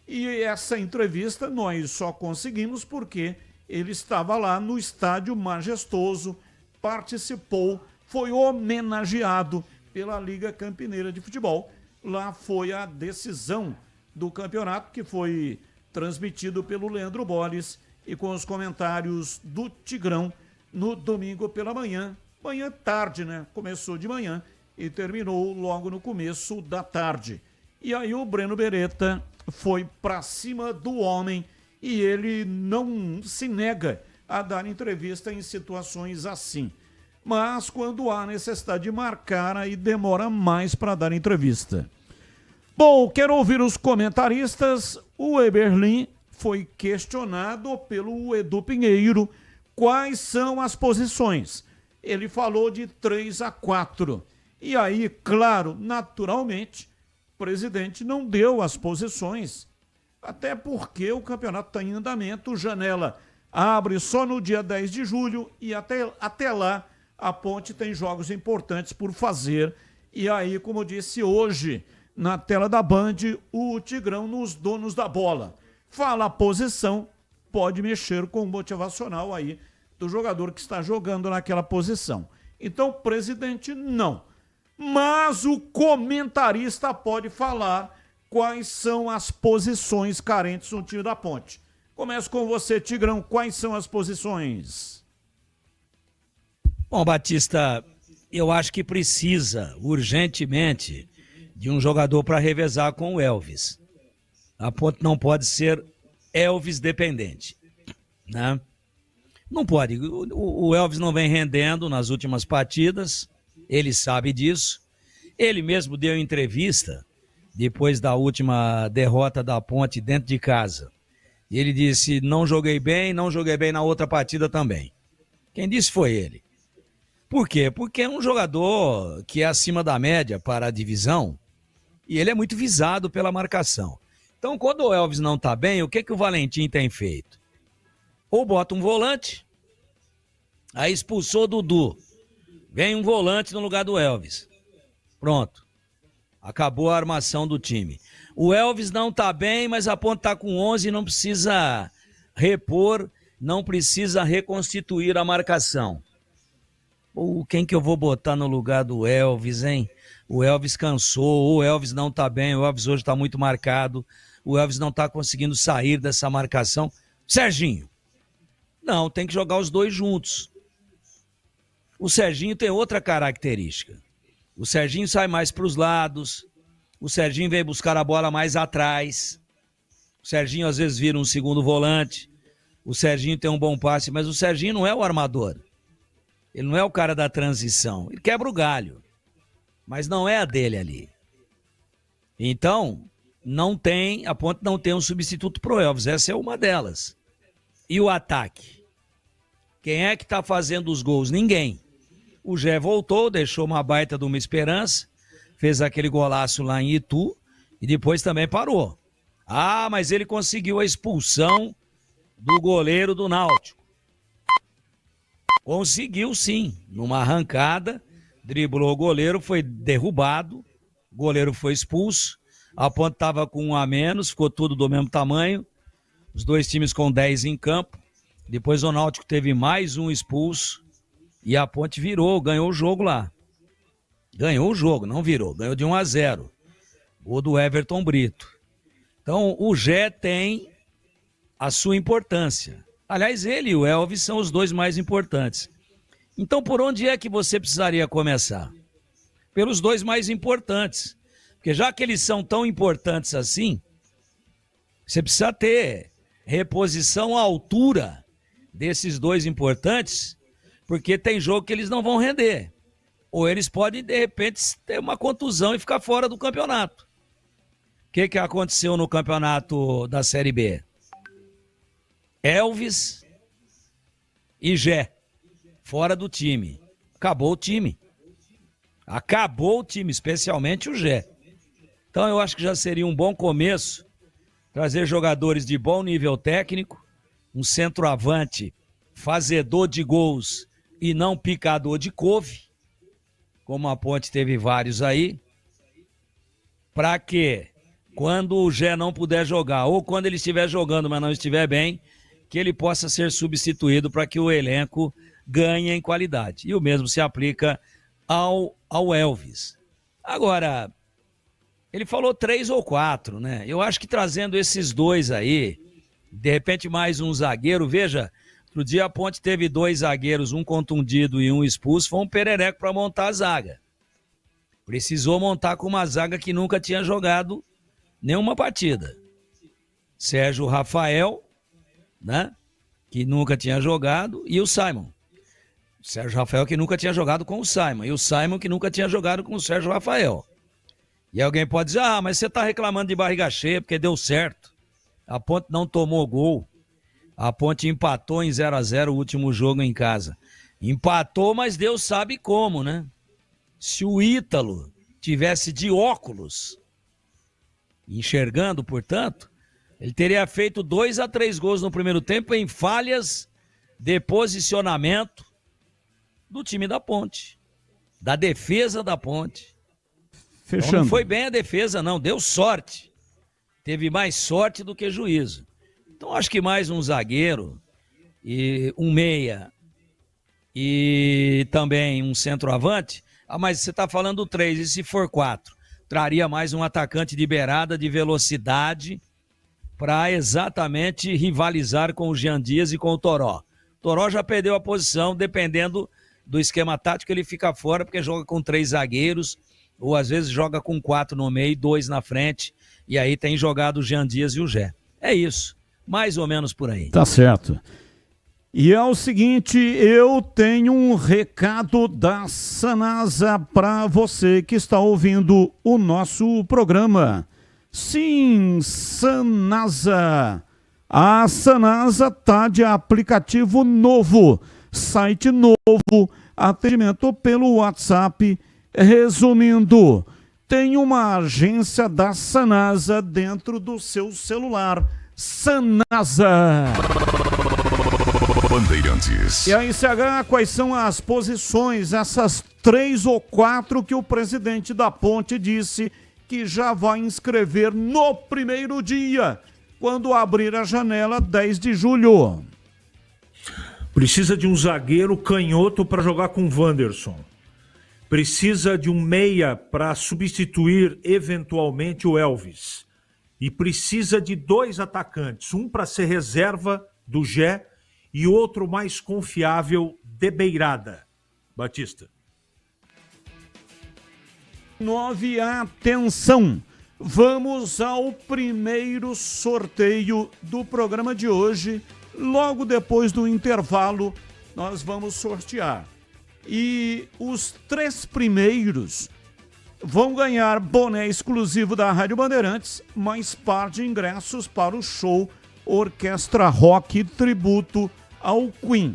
E essa entrevista nós só conseguimos porque ele estava lá no estádio majestoso, participou, foi homenageado pela Liga Campineira de Futebol. Lá foi a decisão do campeonato, que foi transmitido pelo Leandro Boles e com os comentários do Tigrão no domingo pela manhã. Manhã tarde, né? Começou de manhã e terminou logo no começo da tarde. E aí o Breno Beretta foi para cima do homem e ele não se nega a dar entrevista em situações assim. Mas quando há necessidade de marcar, aí demora mais para dar entrevista. Bom, quero ouvir os comentaristas. O Eberlin foi questionado pelo Edu Pinheiro quais são as posições. Ele falou de 3-4. E aí, claro, naturalmente, o presidente não deu as posições, até porque o campeonato está em andamento, janela abre só no dia 10 de julho e até lá a Ponte tem jogos importantes por fazer. E aí, como eu disse hoje, na tela da Band, o Tigrão nos donos da bola. Fala a posição, pode mexer com o motivacional aí do jogador que está jogando naquela posição. Então, presidente, não. Mas o comentarista pode falar quais são as posições carentes no time da Ponte. Começo com você, Tigrão. Quais são as posições? Bom, Batista, eu acho que precisa urgentemente de um jogador para revezar com o Elvis. A Ponte não pode ser Elvis dependente, né? Não pode. O Elvis não vem rendendo nas últimas partidas, ele sabe disso. Ele mesmo deu entrevista depois da última derrota da Ponte dentro de casa. Ele disse, não joguei bem na outra partida também. Quem disse foi ele. Por quê? Porque é um jogador que é acima da média para a divisão e ele é muito visado pela marcação. Então, quando o Elvis não está bem, o que o Valentim tem feito? Ou bota um volante, aí expulsou o Dudu, vem um volante no lugar do Elvis. Pronto, acabou a armação do time. O Elvis não está bem, mas a Ponte está com 11 e não precisa repor, não precisa reconstituir a marcação. Quem que eu vou botar no lugar do Elvis, hein? O Elvis cansou, o Elvis não está bem, o Elvis hoje está muito marcado, o Elvis não está conseguindo sair dessa marcação. Serginho. Não, tem que jogar os dois juntos. O Serginho tem outra característica. O Serginho sai mais para os lados, o Serginho vem buscar a bola mais atrás, o Serginho às vezes vira um segundo volante, o Serginho tem um bom passe, mas o Serginho não é o armador. Ele não é o cara da transição, ele quebra o galho, mas não é a dele ali. Então, a Ponte não tem um substituto pro Elvis, essa é uma delas. E o ataque? Quem é que tá fazendo os gols? Ninguém. O Gé voltou, deixou uma baita de uma esperança, fez aquele golaço lá em Itu e depois também parou. Ah, mas ele conseguiu a expulsão do goleiro do Náutico. Conseguiu sim, numa arrancada, driblou o goleiro, foi derrubado, o goleiro foi expulso, a Ponte estava com 1 a menos, ficou tudo do mesmo tamanho, os dois times com 10 em campo, depois o Náutico teve mais um expulso e a Ponte virou, ganhou o jogo lá. Ganhou o jogo, não virou, ganhou de 1 a 0, gol do Everton Brito. Então o Gé tem a sua importância. Aliás, ele e o Elvis são os dois mais importantes. Então, por onde é que você precisaria começar? Pelos dois mais importantes. Porque já que eles são tão importantes assim, você precisa ter reposição à altura desses dois importantes, porque tem jogo que eles não vão render. Ou eles podem, de repente, ter uma contusão e ficar fora do campeonato. O que aconteceu no campeonato da Série B? Elvis e Gé, fora do time. Acabou o time. Acabou o time, especialmente o Gé. Então eu acho que já seria um bom começo trazer jogadores de bom nível técnico, um centroavante fazedor de gols e não picador de couve, como a Ponte teve vários aí, para que quando o Gé não puder jogar, ou quando ele estiver jogando, mas não estiver bem, que ele possa ser substituído para que o elenco ganhe em qualidade. E o mesmo se aplica ao Elvis. Agora, ele falou 3 ou 4, né? Eu acho que trazendo esses 2 aí, de repente mais um zagueiro, veja, outro dia a Ponte teve 2 zagueiros, um contundido e um expulso, foi um perereco para montar a zaga. Precisou montar com uma zaga que nunca tinha jogado nenhuma partida. Sérgio Rafael, né? Que nunca tinha jogado, e o Simon. O Sérgio Rafael que nunca tinha jogado com o Simon, e o Simon que nunca tinha jogado com o Sérgio Rafael. E alguém pode dizer, mas você tá reclamando de barriga cheia porque deu certo. A Ponte não tomou gol. A Ponte empatou em 0-0 o último jogo em casa. Empatou, mas Deus sabe como, né? Se o Ítalo tivesse de óculos, enxergando, portanto, ele teria feito 2 a 3 gols no primeiro tempo em falhas de posicionamento do time da Ponte, da defesa da Ponte. Fechando. Então não foi bem a defesa, não, deu sorte. Teve mais sorte do que juízo. Então acho que mais um zagueiro, e um meia e também um centroavante. Mas você está falando 3, e se for 4? Traria mais um atacante de beirada, de velocidade, para exatamente rivalizar com o Jean Dias e com o Toró. O Toró já perdeu a posição, dependendo do esquema tático, ele fica fora, porque joga com 3 zagueiros, ou às vezes joga com 4 no meio, 2 na frente, e aí tem jogado o Jean Dias e o Gé. É isso, mais ou menos por aí. Tá certo. E é o seguinte, eu tenho um recado da Sanasa para você que está ouvindo o nosso programa. Sim, Sanasa. A Sanasa tá de aplicativo novo, site novo, atendimento pelo WhatsApp. Resumindo, tem uma agência da Sanasa dentro do seu celular. Sanasa. Bandeirantes. E aí, CH, quais são as posições, essas 3 ou 4 que o presidente da Ponte disse que já vai inscrever no primeiro dia, quando abrir a janela 10 de julho? Precisa de um zagueiro canhoto para jogar com o Wanderson. Precisa de um meia para substituir eventualmente o Elvis. E precisa de 2 atacantes, um para ser reserva do Gé e outro mais confiável de beirada. Batista. 9, atenção! Vamos ao primeiro sorteio do programa de hoje. Logo depois do intervalo, nós vamos sortear. E os 3 primeiros vão ganhar boné exclusivo da Rádio Bandeirantes, mais par de ingressos para o show Orquestra Rock Tributo ao Queen.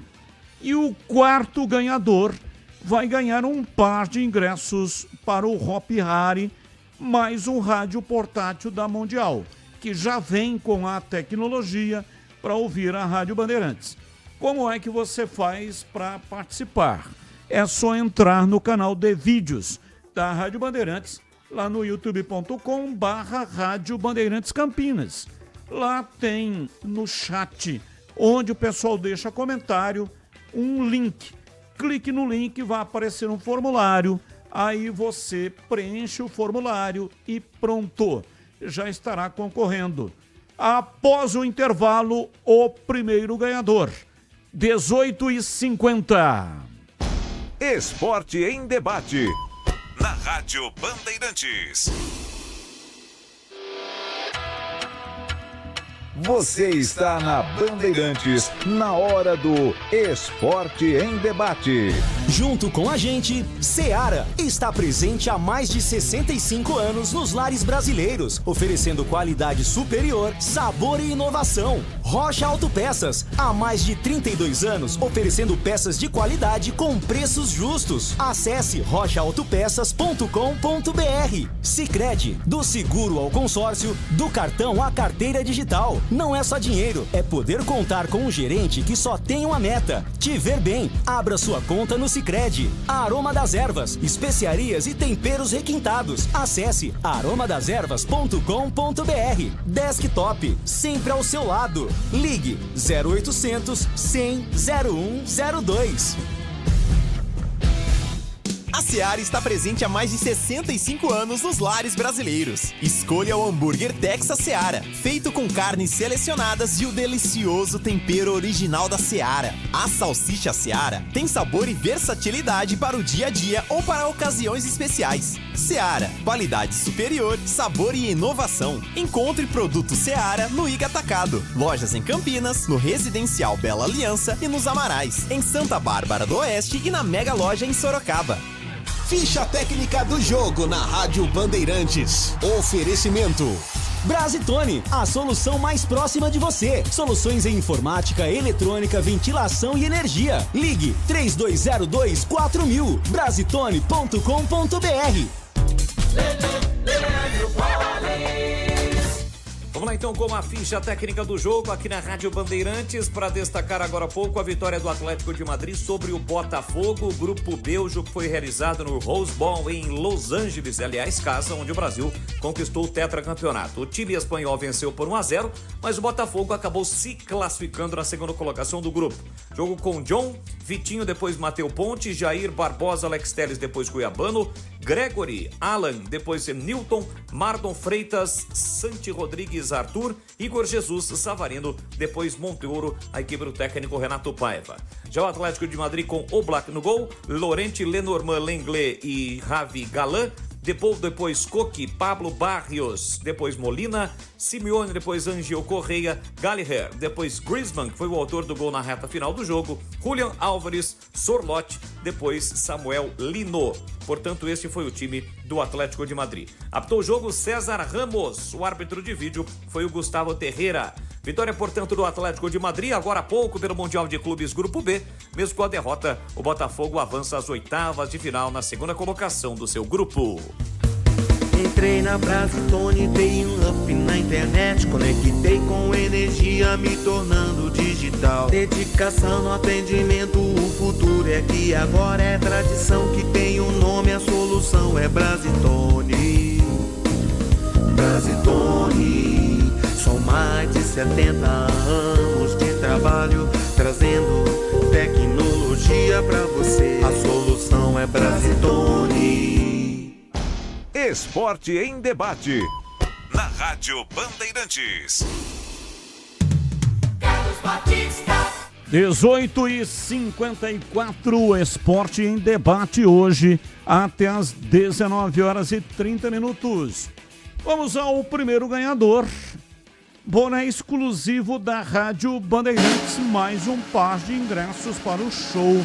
E o 4º ganhador vai ganhar um par de ingressos para o Hop Hari, mais um rádio portátil da Mundial, que já vem com a tecnologia para ouvir a Rádio Bandeirantes. Como é que você faz para participar? É só entrar no canal de vídeos da Rádio Bandeirantes, lá no youtube.com/Rádio Bandeirantes Campinas. Lá tem no chat, onde o pessoal deixa comentário, um link. Clique no link, vai aparecer um formulário, aí você preenche o formulário e pronto, já estará concorrendo. Após o intervalo, o primeiro ganhador, 18h50. Esporte em debate, na Rádio Bandeirantes. Você está na Bandeirantes, na hora do Esporte em Debate. Junto com a gente, Seara está presente há mais de 65 anos nos lares brasileiros, oferecendo qualidade superior, sabor e inovação. Rocha Autopeças, há mais de 32 anos, oferecendo peças de qualidade com preços justos. Acesse rochaautopeças.com.br. Sicredi, do seguro ao consórcio, do cartão à carteira digital. Não é só dinheiro, é poder contar com um gerente que só tem uma meta: te ver bem. Abra sua conta no Sicredi. Aroma das Ervas, especiarias e temperos requintados. Acesse aromadeservas.com.br. Desktop, sempre ao seu lado. Ligue 0800 100 0102. A Seara está presente há mais de 65 anos nos lares brasileiros. Escolha o hambúrguer Texas Seara, feito com carnes selecionadas e o delicioso tempero original da Seara. A salsicha Seara tem sabor e versatilidade para o dia a dia ou para ocasiões especiais. Seara, qualidade superior, sabor e inovação. Encontre produto Seara no Iga Atacado. Lojas em Campinas, no Residencial Bela Aliança e nos Amarais, em Santa Bárbara do Oeste e na Mega Loja em Sorocaba. Ficha técnica do jogo na Rádio Bandeirantes. Oferecimento Brasitone, a solução mais próxima de você. Soluções em informática, eletrônica, ventilação e energia. Ligue 3202-4000. Brasitone.com.br. Vamos lá então com a ficha técnica do jogo aqui na Rádio Bandeirantes para destacar agora há pouco a vitória do Atlético de Madrid sobre o Botafogo. O Grupo B, o jogo foi realizado no Rose Bowl em Los Angeles, aliás, casa onde o Brasil conquistou o tetracampeonato. O time espanhol venceu por 1-0, mas o Botafogo acabou se classificando na segunda colocação do grupo. Jogo com John, Vitinho, depois Mateu Ponte, Jair Barbosa, Alex Telles, depois Cuiabano, Gregory, Alan, depois Newton, Mardon Freitas, Santi Rodrigues, Arthur, Igor Jesus, Savarino, depois Monteiro, a equipe do técnico Renato Paiva. Já o Atlético de Madrid com Oblak no gol, Laurent, Lenormand, Lenglet e Ravi Galan, depois Coque, Pablo Barrios, depois Molina, Simeone, depois Angel Correia, Gallagher, depois Griezmann, que foi o autor do gol na reta final do jogo, Julian Álvares, Sorloth, depois Samuel Lino. Portanto, este foi o time do Atlético de Madrid. Apitou o jogo César Ramos, o árbitro de vídeo foi o Gustavo Terreira. Vitória, portanto, do Atlético de Madrid, agora há pouco pelo Mundial de Clubes Grupo B. Mesmo com a derrota, o Botafogo avança às oitavas de final na segunda colocação do seu grupo. Entrei na Brasitone, dei um up na internet, conectei com energia, me tornando digital. Dedicação no atendimento, o futuro é que agora é tradição, que tem um nome, a solução é Brasitone. Brasitone, são mais de 70 anos de trabalho, trazendo tecnologia pra você. A solução é Brasitone. Esporte em debate. Na Rádio Bandeirantes. 18h54, Esporte em Debate hoje até às 19h30. Vamos ao primeiro ganhador. Boné exclusivo da Rádio Bandeirantes, mais um par de ingressos para o show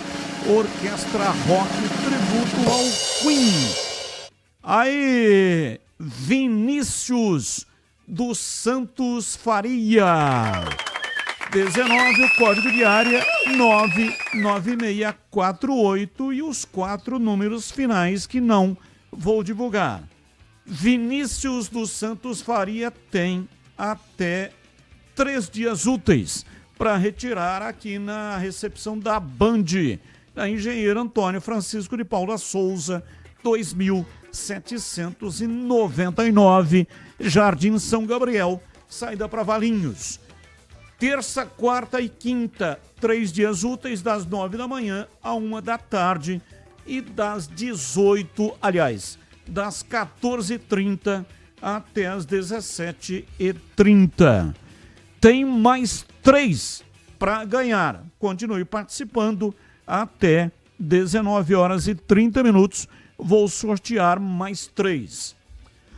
Orquestra Rock Tributo ao Queen. Aí, Vinícius dos Santos Faria. 19, o código de área 99648 e os 4 números finais que não vou divulgar. Vinícius dos Santos Faria tem até 3 dias úteis para retirar aqui na recepção da Band, da engenheiro Antônio Francisco de Paula Souza, 2799, Jardim São Gabriel, saída para Valinhos. Terça, quarta e quinta, 3 dias úteis, das 9 da manhã à 1 da tarde e das 14h30 até as 17h30. Tem mais 3 para ganhar. Continue participando até 19h30. Vou sortear mais 3.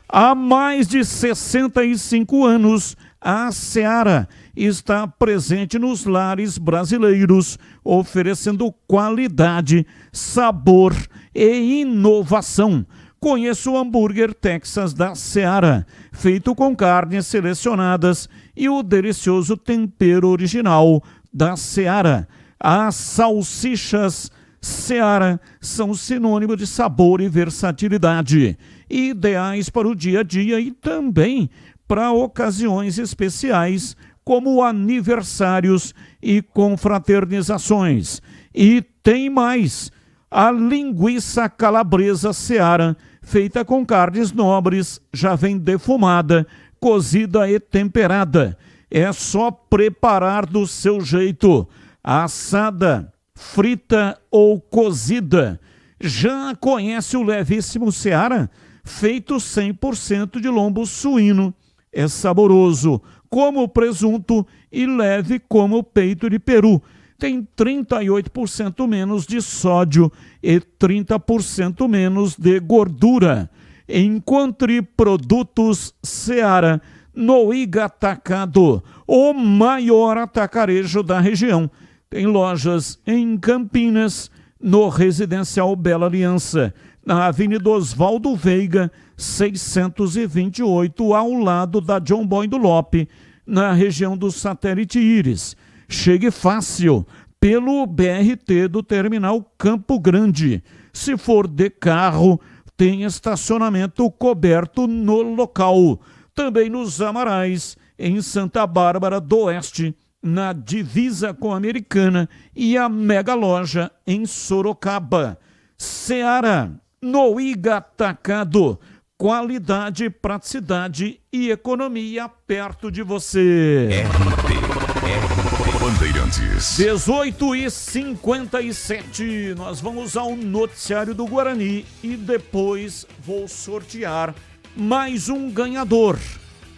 Há mais de 65 anos, A Seara está presente nos lares brasileiros, oferecendo qualidade, sabor e inovação. Conheça o hambúrguer Texas da Seara, feito com carnes selecionadas e o delicioso tempero original da Seara. As salsichas Seara são sinônimo de sabor e versatilidade, ideais para o dia a dia e também para ocasiões especiais como aniversários e confraternizações. E tem mais, a linguiça calabresa Seara, feita com carnes nobres, já vem defumada, cozida e temperada. É só preparar do seu jeito, assada, frita ou cozida. Já conhece o levíssimo Seara? Feito 100% de lombo suíno. É saboroso como presunto e leve como peito de peru. Tem 38% menos de sódio e 30% menos de gordura. Encontre produtos Seara no Iga Atacado, o maior atacarejo da região. Tem lojas em Campinas, no Residencial Bela Aliança, na Avenida Oswaldo Veiga, 628, ao lado da John Boy do Lope, na região do Satélite Íris. Chegue fácil pelo BRT do Terminal Campo Grande. Se for de carro, tem estacionamento coberto no local. Também nos Amarais, em Santa Bárbara do Oeste, na divisa com a Americana, e a mega loja em Sorocaba. Seara, no Iga Atacado. Qualidade, praticidade e economia perto de você. Bandeirantes. 18h57, nós vamos ao noticiário do Guarani e depois vou sortear mais um ganhador.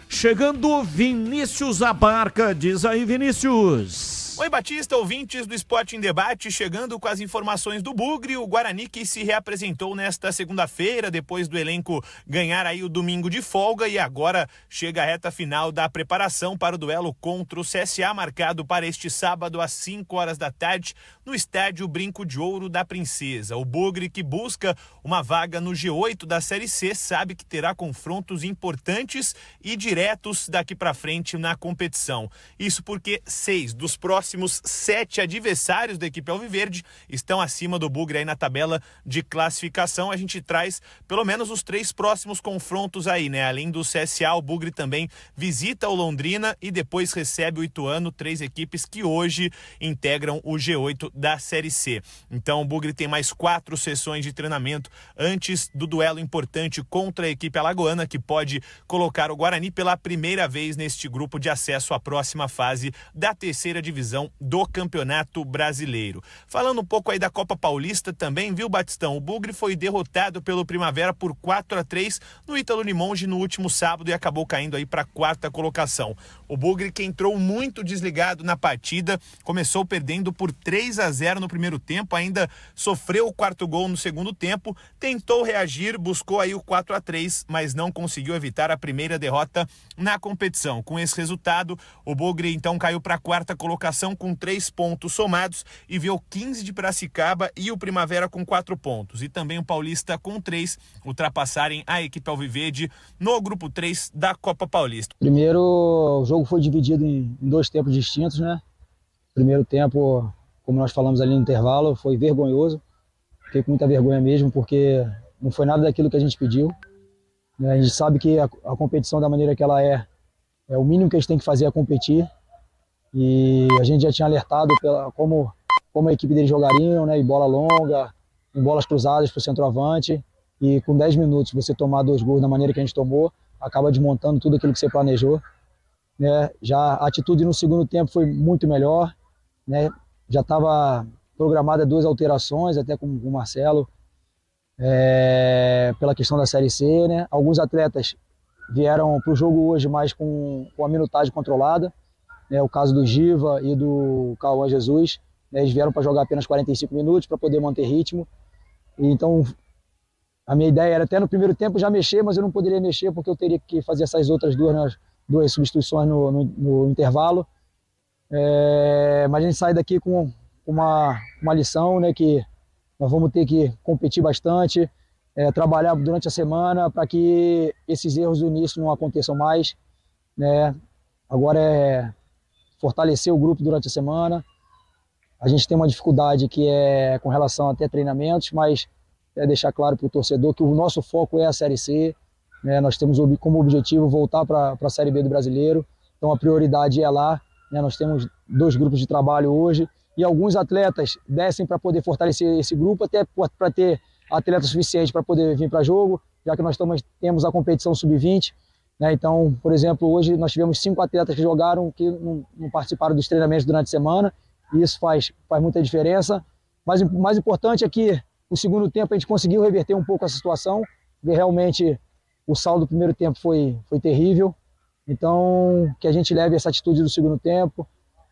Chegando Vinícius Abarca, diz aí, Vinícius. Oi, Batista, ouvintes do Esporte em Debate, chegando com as informações do Bugre, o Guarani que se reapresentou nesta segunda-feira, depois do elenco ganhar aí o domingo de folga, e agora chega a reta final da preparação para o duelo contra o CSA, marcado para este sábado às 5 horas da tarde, no estádio Brinco de Ouro da Princesa. O Bugre, que busca uma vaga no G8 da Série C, sabe que terá confrontos importantes e diretos daqui para frente na competição. Isso porque 6 dos próximos 7 adversários da equipe alviverde estão acima do Bugre aí na tabela de classificação. A gente traz pelo menos os 3 próximos confrontos aí, né? Além do CSA, o Bugre também visita o Londrina e depois recebe o Ituano, 3 equipes que hoje integram o G8 da Série C. Então o Bugre tem mais 4 sessões de treinamento antes do duelo importante contra a equipe alagoana, que pode colocar o Guarani pela primeira vez neste grupo de acesso à próxima fase da terceira divisão do Campeonato Brasileiro. Falando um pouco aí da Copa Paulista também, viu, Batistão? O Bugre foi derrotado pelo Primavera por 4-3 no Ítalo Limonge no último sábado e acabou caindo aí para a 4ª colocação. O Bugre, que entrou muito desligado na partida, começou perdendo por 3-0 no primeiro tempo, ainda sofreu o 4º gol no segundo tempo, tentou reagir, buscou aí o 4-3, mas não conseguiu evitar a primeira derrota na competição. Com esse resultado, o Bugre então caiu para a 4ª colocação com 3 pontos somados e viu 15 de Piracicaba e o Primavera com 4 pontos. E também o Paulista com 3 ultrapassarem a equipe alviverde no grupo 3 da Copa Paulista. Primeiro, o jogo foi dividido em 2 tempos distintos, né? Primeiro tempo, como nós falamos ali no intervalo, foi vergonhoso. Fiquei com muita vergonha mesmo, porque não foi nada daquilo que a gente pediu. A gente sabe que a competição da maneira que ela é o mínimo que a gente tem que fazer é competir. E a gente já tinha alertado como a equipe deles jogariam, né? Em bola longa, em bolas cruzadas para o centroavante. E com 10 minutos você tomar 2 gols da maneira que a gente tomou, acaba desmontando tudo aquilo que você planejou. Né? Já a atitude no segundo tempo foi muito melhor. Né? Já estava programada 2 alterações, até com o Marcelo, pela questão da Série C. Né? Alguns atletas vieram para o jogo hoje mais com a minutagem controlada. Né, o caso do Giva e do Cauã Jesus, né, eles vieram para jogar apenas 45 minutos para poder manter ritmo. E então, a minha ideia era até no primeiro tempo já mexer, mas eu não poderia mexer porque eu teria que fazer essas outras 2 2 substituições no intervalo. Mas a gente sai daqui com uma lição, né, que nós vamos ter que competir bastante, trabalhar durante a semana para que esses erros do início não aconteçam mais, né? Agora é fortalecer o grupo durante a semana. A gente tem uma dificuldade que é com relação até treinamentos, mas deixar claro para o torcedor que o nosso foco é a Série C, né? Nós temos como objetivo voltar para a Série B do Brasileiro, então a prioridade é lá, né? Nós temos 2 grupos de trabalho hoje e alguns atletas descem para poder fortalecer esse grupo, até para ter atletas suficientes para poder vir para jogo, já que nós temos a competição sub-20, né? Então, por exemplo, hoje nós tivemos 5 atletas que jogaram, que não participaram dos treinamentos durante a semana, e isso faz muita diferença. Mas o mais importante é que no segundo tempo a gente conseguiu reverter um pouco a situação, porque realmente o saldo do primeiro tempo foi terrível. Então, que a gente leve essa atitude do segundo tempo,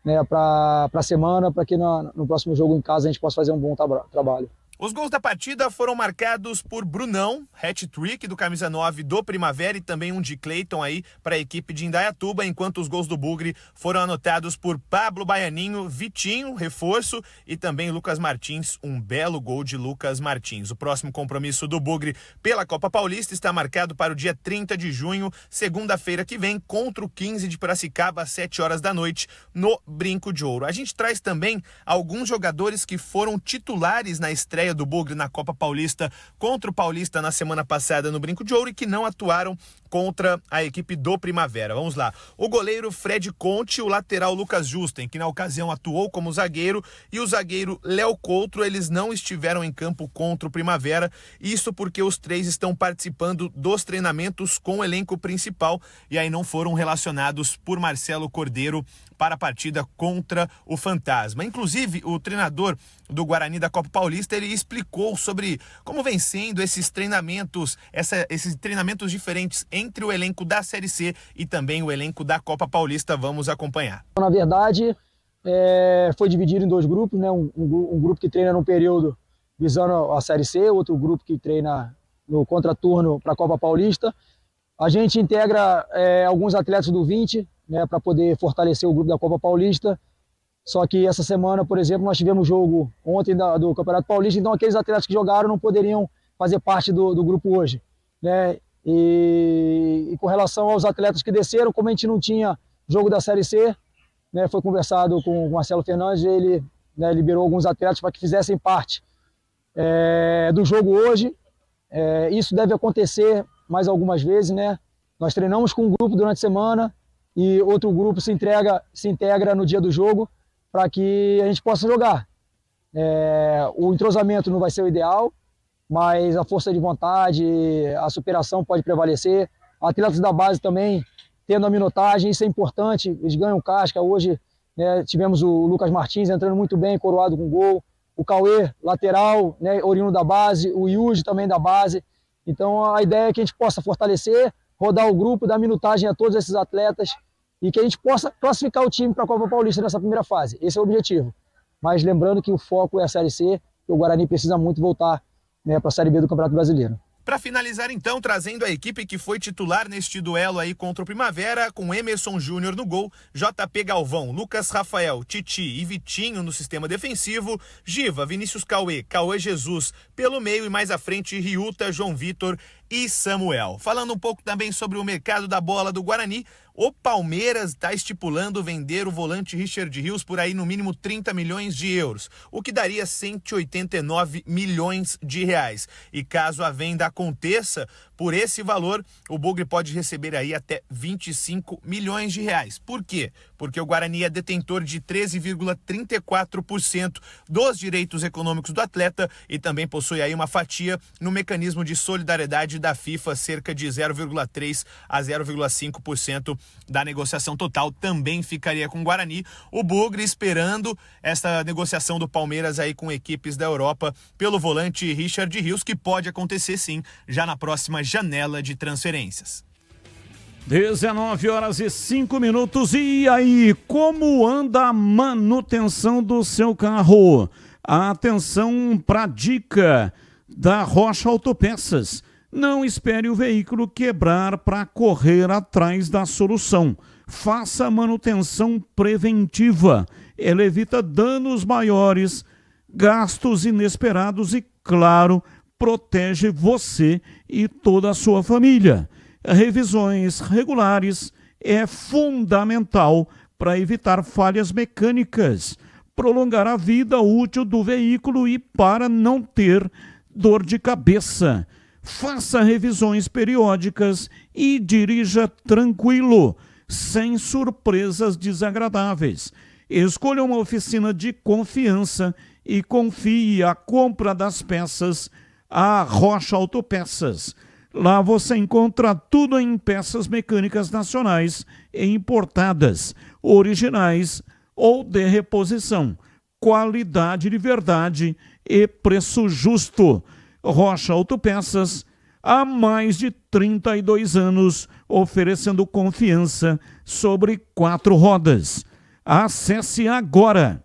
né, para a semana, para que no próximo jogo em casa a gente possa fazer um bom trabalho. Os gols da partida foram marcados por Brunão, hat-trick do camisa 9 do Primavera, e também um de Cleiton aí para a equipe de Indaiatuba, enquanto os gols do Bugre foram anotados por Pablo Baianinho, Vitinho, reforço, e também Lucas Martins, um belo gol de Lucas Martins. O próximo compromisso do Bugre pela Copa Paulista está marcado para o dia 30 de junho, segunda-feira que vem, contra o 15 de Piracicaba, às 7 horas da noite, no Brinco de Ouro. A gente traz também alguns jogadores que foram titulares na estreia do Bugre na Copa Paulista contra o Paulista na semana passada no Brinco de Ouro e que não atuaram contra a equipe do Primavera. Vamos lá. O goleiro Fred Conte, o lateral Lucas Justen, que na ocasião atuou como zagueiro, e o zagueiro Léo Coutro, eles não estiveram em campo contra o Primavera, isso porque os 3 estão participando dos treinamentos com o elenco principal e aí não foram relacionados por Marcelo Cordeiro para a partida contra o Fantasma. Inclusive, o treinador do Guarani da Copa Paulista, ele explicou sobre como vem sendo esses treinamentos, esses treinamentos diferentes entre o elenco da Série C e também o elenco da Copa Paulista. Vamos acompanhar. Na verdade, foi dividido em 2 grupos, né? Um grupo que treina num período visando a Série C, outro grupo que treina no contraturno para a Copa Paulista. A gente integra alguns atletas do 20, né, para poder fortalecer o grupo da Copa Paulista. Só que essa semana, por exemplo, nós tivemos jogo ontem do Campeonato Paulista, então aqueles atletas que jogaram não poderiam fazer parte do grupo hoje, né? E com relação aos atletas que desceram, como a gente não tinha jogo da Série C, né, foi conversado com o Marcelo Fernandes, ele, né, liberou alguns atletas para que fizessem parte do jogo hoje. Isso deve acontecer mais algumas vezes, né? Nós treinamos com um grupo durante a semana e outro grupo se integra no dia do jogo para que a gente possa jogar. O entrosamento não vai ser o ideal, mas a força de vontade, a superação pode prevalecer. Atletas da base também tendo a minutagem, isso é importante, eles ganham casca. Hoje, né, tivemos o Lucas Martins entrando muito bem, coroado com gol, o Cauê, lateral, né, oriundo da base, o Yuji também da base. Então a ideia é que a gente possa fortalecer, rodar o grupo, dar minutagem a todos esses atletas e que a gente possa classificar o time para a Copa Paulista nessa primeira fase. Esse é o objetivo. Mas lembrando que o foco é a Série C, e o Guarani precisa muito voltar, né, para a Série B do Campeonato Brasileiro. Para finalizar, então, trazendo a equipe que foi titular neste duelo aí contra o Primavera, com Emerson Júnior no gol, JP Galvão, Lucas Rafael, Titi e Vitinho no sistema defensivo, Giva, Vinícius Cauê, Cauê Jesus pelo meio e mais à frente Riuta, João Vitor e Samuel. Falando um pouco também sobre o mercado da bola do Guarani, o Palmeiras está estipulando vender o volante Richard Rios por aí no mínimo 30 milhões de euros, o que daria 189 milhões de reais. E caso a venda aconteça por esse valor, o Bugre pode receber aí até 25 milhões de reais. Por quê? Porque o Guarani é detentor de 13,34% dos direitos econômicos do atleta e também possui aí uma fatia no mecanismo de solidariedade da FIFA, cerca de 0,3 a 0,5% da negociação total também ficaria com o Guarani. O Bugre esperando essa negociação do Palmeiras aí com equipes da Europa pelo volante Richard Rios, que pode acontecer sim já na próxima janela de transferências. 19h05. E aí, como anda a manutenção do seu carro? Atenção para a dica da Rocha Autopeças. Não espere o veículo quebrar para correr atrás da solução. Faça manutenção preventiva. Ela evita danos maiores, gastos inesperados e, claro, protege você e toda a sua família. Revisões regulares é fundamental para evitar falhas mecânicas, prolongar a vida útil do veículo e para não ter dor de cabeça. Faça revisões periódicas e dirija tranquilo, sem surpresas desagradáveis. Escolha uma oficina de confiança e confie a compra das peças à Rocha Autopeças. Lá você encontra tudo em peças mecânicas nacionais e importadas, originais ou de reposição. Qualidade de verdade e preço justo. Rocha Autopeças, há mais de 32 anos, oferecendo confiança sobre 4 rodas. Acesse agora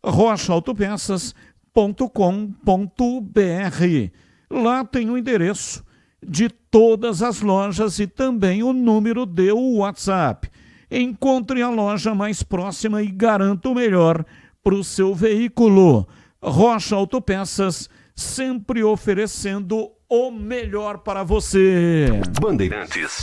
rochaautopeças.com.br. Lá tem o endereço de todas as lojas e também o número de WhatsApp. Encontre a loja mais próxima e garanta o melhor para o seu veículo. Rocha Autopeças, sempre oferecendo o melhor para você. Bandeirantes.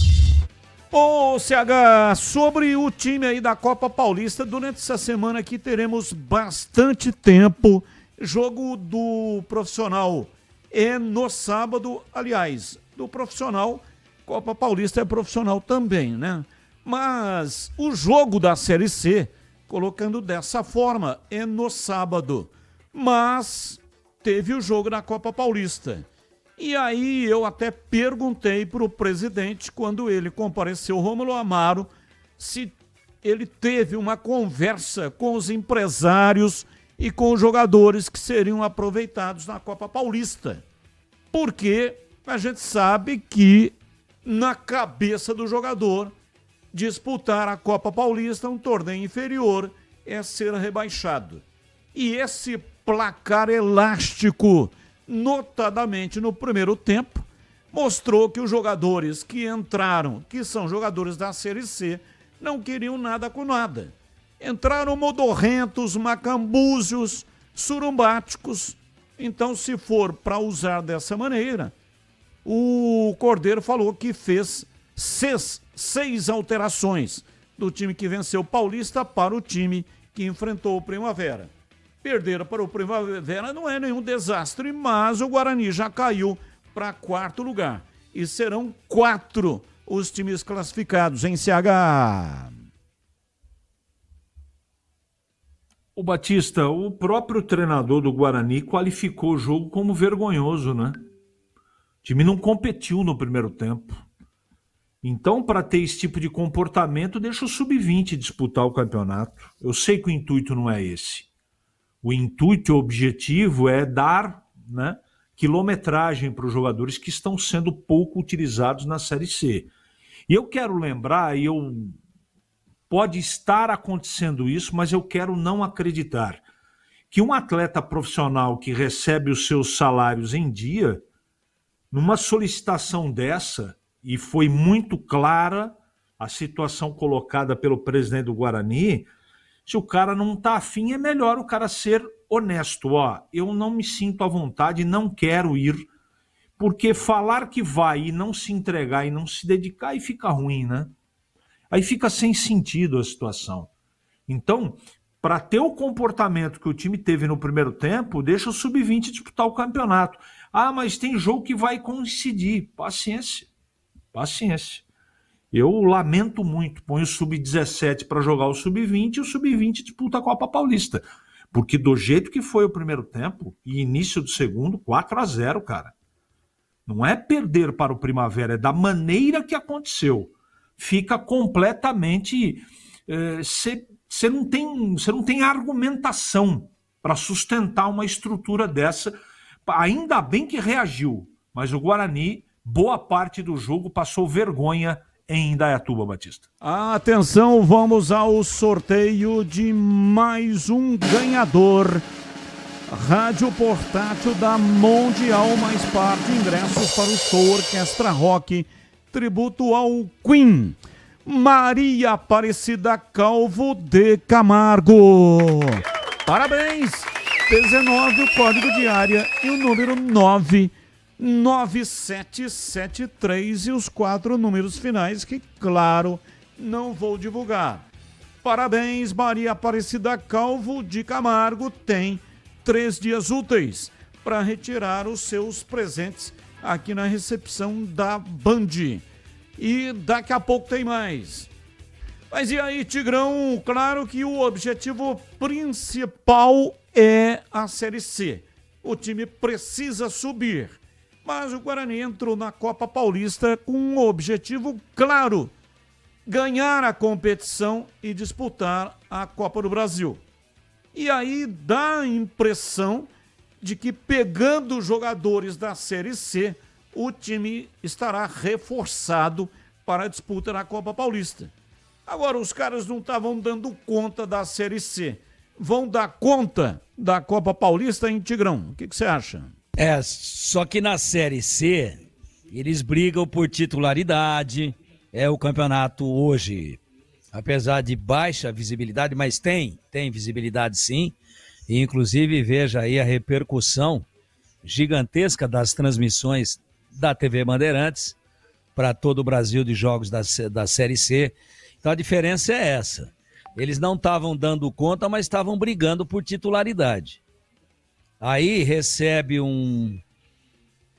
Ô, CH, sobre o time aí da Copa Paulista, durante essa semana aqui teremos bastante tempo. Jogo do profissional é no sábado, aliás, do profissional, Copa Paulista é profissional também, né? Mas o jogo da Série C, colocando dessa forma, é no sábado. Mas teve o jogo da Copa Paulista. E aí eu até perguntei para o presidente, quando ele compareceu, Rômulo Amaro, se ele teve uma conversa com os empresários e com os jogadores que seriam aproveitados na Copa Paulista. Porque a gente sabe que na cabeça do jogador, disputar a Copa Paulista, um torneio inferior, é ser rebaixado. E esse placar elástico, notadamente no primeiro tempo, mostrou que os jogadores que entraram, que são jogadores da Série C, não queriam nada com nada. Entraram modorrentos, macambúzios, surumbáticos. Então, se for para usar dessa maneira, o Cordeiro falou que fez seis alterações do time que venceu o Paulista para o time que enfrentou o Primavera. Perder para o Primavera não é nenhum desastre, mas o Guarani já caiu para 4º lugar. E serão 4 os times classificados em CH. O Batista, o próprio treinador do Guarani qualificou o jogo como vergonhoso, né? O time não competiu no primeiro tempo. Então, para ter esse tipo de comportamento, deixa o Sub-20 disputar o campeonato. Eu sei que o intuito não é esse. O intuito e o objetivo é dar, né, quilometragem para os jogadores que estão sendo pouco utilizados na Série C. E eu quero lembrar, pode estar acontecendo isso, mas eu quero não acreditar, que um atleta profissional que recebe os seus salários em dia, numa solicitação dessa, e foi muito clara a situação colocada pelo presidente do Guarani, se o cara não está afim, é melhor o cara ser honesto. Ó, eu não me sinto à vontade, não quero ir, porque falar que vai e não se entregar e não se dedicar, aí fica ruim, né? Aí fica sem sentido a situação. Então, para ter o comportamento que o time teve no primeiro tempo, deixa o Sub-20 disputar o campeonato. Ah, mas tem jogo que vai coincidir. Paciência. Paciência. Eu lamento muito, põe o Sub-17 para jogar o Sub-20 e o Sub-20 disputa a Copa Paulista. Porque do jeito que foi o primeiro tempo e início do segundo, 4-0, cara. Não é perder para o Primavera, é da maneira que aconteceu. Fica completamente... Você não tem argumentação para sustentar uma estrutura dessa. Ainda bem que reagiu, mas o Guarani, boa parte do jogo, passou vergonha em Indaiatuba, Batista. Atenção, vamos ao sorteio de mais um ganhador rádio portátil da Mundial, mais par de ingressos para o show Orquestra Rock, tributo ao Queen. Maria Aparecida Calvo de Camargo. Parabéns! 19, o código de área e o número 99773 e os 4 números finais que, claro, não vou divulgar. Parabéns, Maria Aparecida Calvo de Camargo. Tem 3 dias úteis para retirar os seus presentes aqui na recepção da Band. E daqui a pouco tem mais. Mas e aí, Tigrão? Claro que o objetivo principal é a Série C. O time precisa subir. Mas o Guarani entrou na Copa Paulista com um objetivo claro: ganhar a competição e disputar a Copa do Brasil. E aí dá a impressão de que, pegando os jogadores da Série C, o time estará reforçado para a disputa na Copa Paulista. Agora, os caras não estavam dando conta da Série C. Vão dar conta da Copa Paulista, hein, Tigrão? O que você acha? Só que na Série C, eles brigam por titularidade. É o campeonato hoje, apesar de baixa visibilidade, mas tem visibilidade sim. E, inclusive, veja aí a repercussão gigantesca das transmissões da TV Bandeirantes para todo o Brasil de jogos da Série C. Então a diferença é essa. Eles não estavam dando conta, mas estavam brigando por titularidade. Aí recebe um...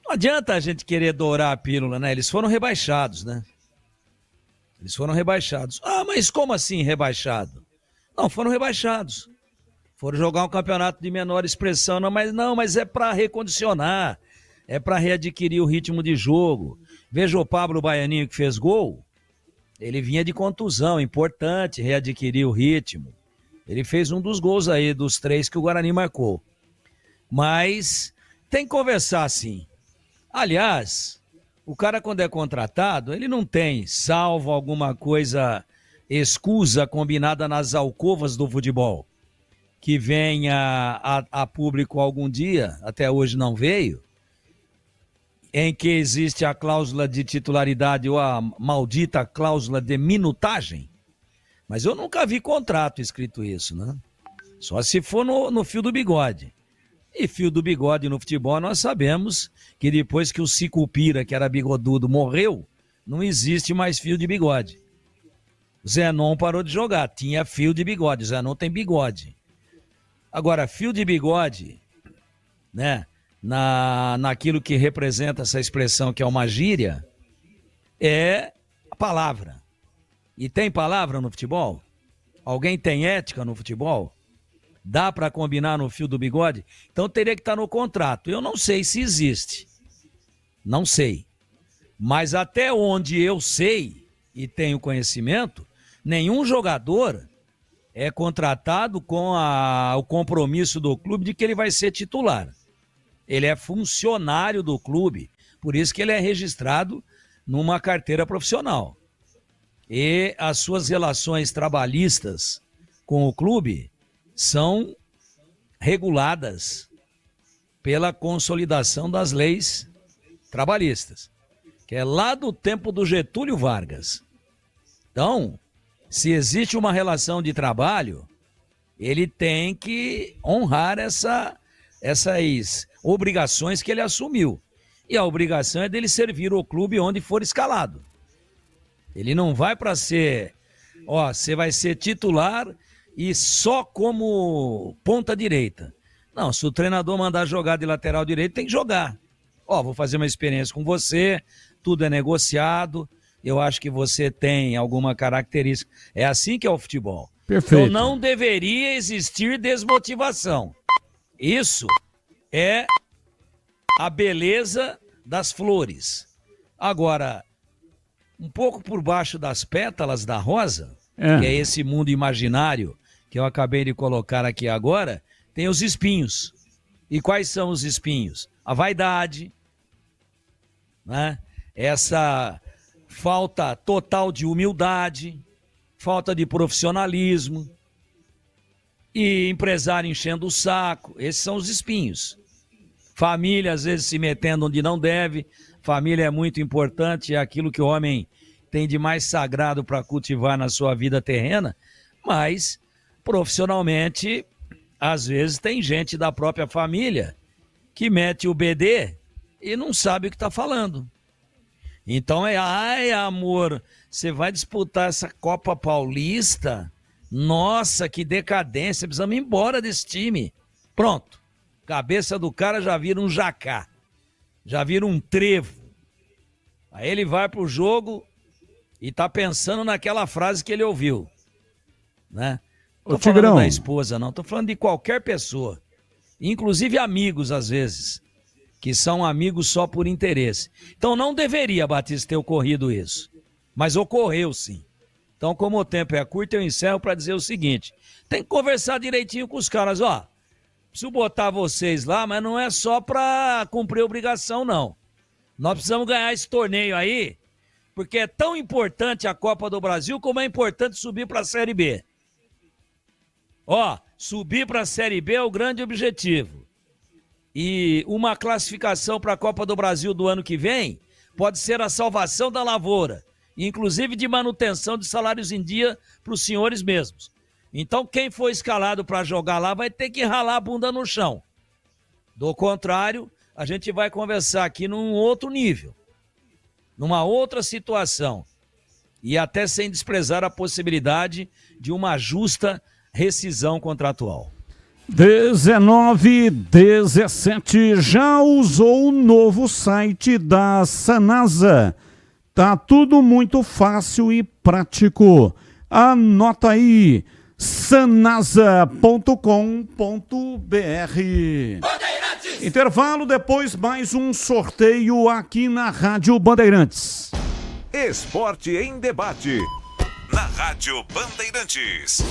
Não adianta a gente querer dourar a pílula, né? Eles foram rebaixados, né? Eles foram rebaixados. Ah, mas como assim rebaixado? Não, foram rebaixados. Foram jogar um campeonato de menor expressão. Mas é para recondicionar. É para readquirir o ritmo de jogo. Veja o Pablo Baianinho que fez gol. Ele vinha de contusão, importante readquirir o ritmo. Ele fez um dos gols aí, dos 3 que o Guarani marcou. Mas tem que conversar sim. Aliás, o cara quando é contratado, ele não tem, salvo alguma coisa escusa combinada nas alcovas do futebol, que venha a público algum dia, até hoje não veio, em que existe a cláusula de titularidade ou a maldita cláusula de minutagem. Mas eu nunca vi contrato escrito isso, né? Só se for no fio do bigode. E fio do bigode no futebol nós sabemos que depois que o Sicupira, que era bigodudo, morreu, não existe mais fio de bigode. O Zenon parou de jogar, tinha fio de bigode, o Zenon tem bigode. Agora, fio de bigode, né? Naquilo que representa essa expressão que é uma gíria, é a palavra. E tem palavra no futebol? Alguém tem ética no futebol? Dá para combinar no fio do bigode? Então teria que estar no contrato. Eu não sei se existe. Não sei. Mas até onde eu sei e tenho conhecimento, nenhum jogador é contratado com o compromisso do clube de que ele vai ser titular. Ele é funcionário do clube, por isso que ele é registrado numa carteira profissional. E as suas relações trabalhistas com o clube são reguladas pela consolidação das leis trabalhistas, que é lá do tempo do Getúlio Vargas. Então, se existe uma relação de trabalho, ele tem que honrar essas obrigações que ele assumiu. E a obrigação é dele servir o clube onde for escalado. Ele não vai para ser, você vai ser titular e só como ponta direita. Não, se o treinador mandar jogar de lateral direito, tem que jogar. Vou fazer uma experiência com você, tudo é negociado, eu acho que você tem alguma característica. É assim que é o futebol. Perfeito. Então não deveria existir desmotivação. Isso é a beleza das flores. Agora, um pouco por baixo das pétalas da rosa, que é esse mundo imaginário que eu acabei de colocar aqui agora, tem os espinhos. E quais são os espinhos? A vaidade, né? Essa falta total de humildade, falta de profissionalismo. E empresário enchendo o saco. Esses são os espinhos. Família, às vezes, se metendo onde não deve. Família é muito importante, é aquilo que o homem tem de mais sagrado para cultivar na sua vida terrena, mas profissionalmente, às vezes tem gente da própria família que mete o BD e não sabe o que está falando. Então ai amor, você vai disputar essa Copa Paulista? Nossa, que decadência, precisamos ir embora desse time. Pronto, cabeça do cara já vira um jacá, já vira um trevo. Aí ele vai pro jogo e tá pensando naquela frase que ele ouviu, né? Não tô falando da esposa, não. Tô falando de qualquer pessoa. Inclusive amigos, às vezes, que são amigos só por interesse. Então não deveria, Batista, ter ocorrido isso. Mas ocorreu, sim. Então, como o tempo é curto, eu encerro para dizer o seguinte. Tem que conversar direitinho com os caras. Ó, preciso botar vocês lá, mas não é só para cumprir obrigação, não. Nós precisamos ganhar esse torneio aí, porque é tão importante a Copa do Brasil como é importante subir para a Série B. Ó, subir para a Série B é o grande objetivo. E uma classificação para a Copa do Brasil do ano que vem pode ser a salvação da lavoura, inclusive de manutenção de salários em dia para os senhores mesmos. Então quem for escalado para jogar lá vai ter que ralar a bunda no chão. Do contrário, a gente vai conversar aqui num outro nível, numa outra situação, e até sem desprezar a possibilidade de uma justa rescisão contratual. 19:17 já usou o novo site da Sanasa. Tá tudo muito fácil e prático. Anota aí, sanasa.com.br. Intervalo, depois mais um sorteio aqui na Rádio Bandeirantes. Esporte em debate. Na Rádio Bandeirantes.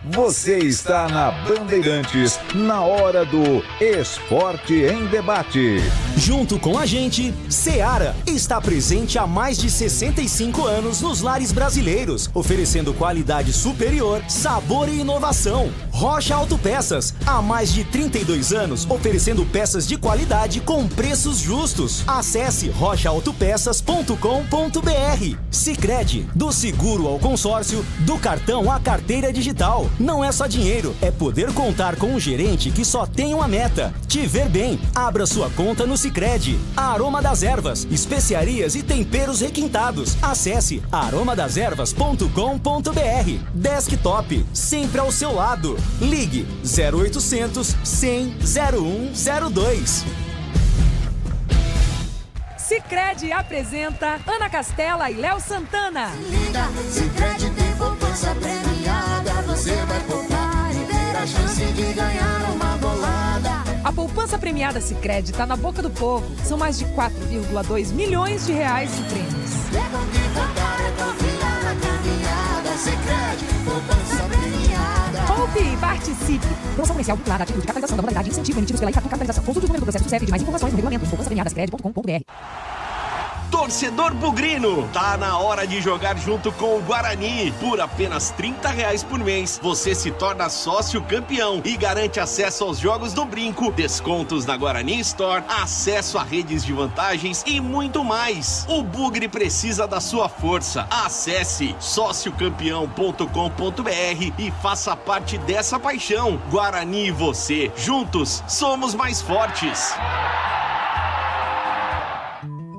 Você está na Bandeirantes, na hora do Esporte em Debate. Junto com a gente, Seara está presente há mais de 65 anos nos lares brasileiros, oferecendo qualidade superior, sabor e inovação. Rocha Autopeças, há mais de 32 anos, oferecendo peças de qualidade com preços justos. Acesse rochaautopeças.com.br. Sicredi, do seguro ao consórcio, do cartão à carteira digital. Não é só dinheiro, é poder contar com um gerente que só tem uma meta: te ver bem. Abra sua conta no Sicredi. Aroma das Ervas, especiarias e temperos requintados. Acesse aromadeservas.com.br. Desktop, sempre ao seu lado. Ligue 0800 100 0102. Sicredi apresenta Ana Castela e Léo Santana. Se liga, Sicredi tem poupança premiada. Você vai poupar e ter a chance de ganhar uma bolada. A poupança premiada Sicredi está na boca do povo. São mais de 4,2 milhões de reais em prêmios. Leva que voltar é confiar na caminhada. Sicredi, poupança premiada. Poupe e participe. Promoção comercial vinculada a título de capitalização da modalidade incentivo emitidos pela Itaqui Capitalização. Consulte o número do processo do CEP de mais informações no regulamento poupançapremiadasicredi.com.br. Torcedor bugrino, tá na hora de jogar junto com o Guarani. Por apenas R$30 por mês, você se torna sócio campeão e garante acesso aos jogos do Brinco, descontos na Guarani Store, acesso a redes de vantagens e muito mais. O Bugre precisa da sua força. Acesse sociocampeão.com.br e faça parte dessa paixão. Guarani e você, juntos, somos mais fortes.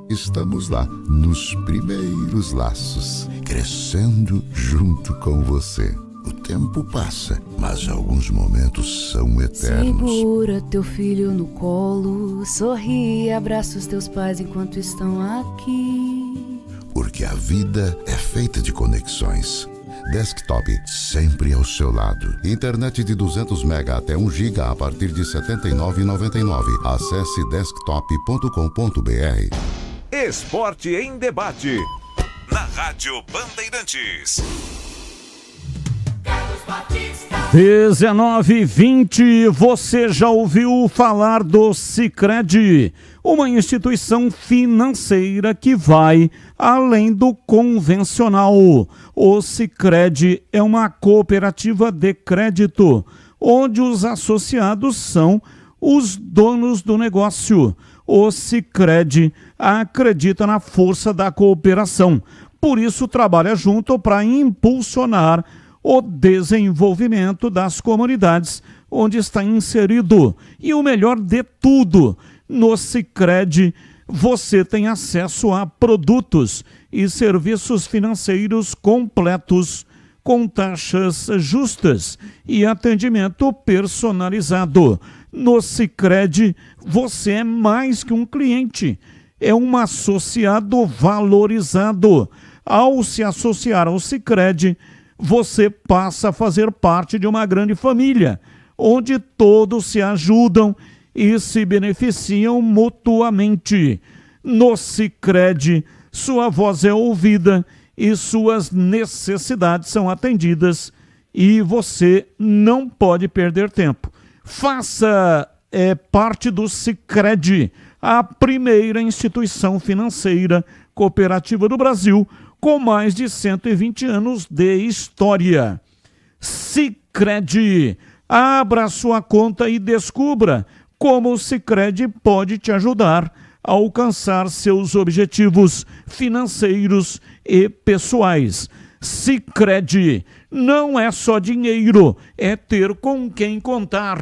Estamos lá, nos primeiros laços, crescendo junto com você. O tempo passa, mas alguns momentos são eternos. Segura teu filho no colo, sorri e abraça os teus pais enquanto estão aqui. Porque a vida é feita de conexões. Desktop, sempre ao seu lado. Internet de 200 MB até 1 GB a partir de R$ 79,99. Acesse desktop.com.br. Esporte em debate. Na Rádio Bandeirantes. Carlos 19h20, você já ouviu falar do Sicredi, uma instituição financeira que vai além do convencional. O Sicredi é uma cooperativa de crédito, onde os associados são os donos do negócio. O Sicredi acredita na força da cooperação, por isso trabalha junto para impulsionar o desenvolvimento das comunidades onde está inserido. E o melhor de tudo, no Sicredi você tem acesso a produtos e serviços financeiros completos, com taxas justas e atendimento personalizado. No Sicredi você é mais que um cliente, é um associado valorizado. Ao se associar ao Sicredi, você passa a fazer parte de uma grande família, onde todos se ajudam e se beneficiam mutuamente. No Sicredi, sua voz é ouvida e suas necessidades são atendidas, e você não pode perder tempo. Faça parte do Sicredi, a primeira instituição financeira cooperativa do Brasil, com mais de 120 anos de história. Sicredi, abra sua conta e descubra como o Sicredi pode te ajudar a alcançar seus objetivos financeiros e pessoais. Sicredi não é só dinheiro, é ter com quem contar.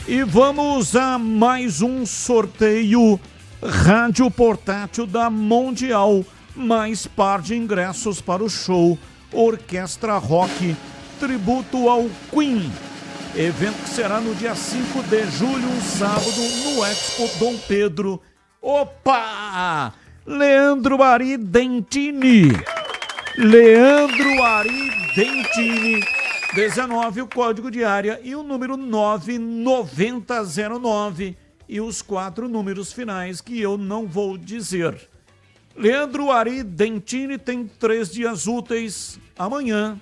E vamos a mais um sorteio. Rádio portátil da Mundial, mais par de ingressos para o show Orquestra Rock, tributo ao Queen. Evento que será no dia 5 de julho, um sábado, no Expo Dom Pedro. Opa! Leandro Ari Dentini. Leandro Ari Dentini. 19, o código de área e o número 99009. E os 4 números finais que eu não vou dizer. Leandro Ari Dentini tem 3 dias úteis, amanhã,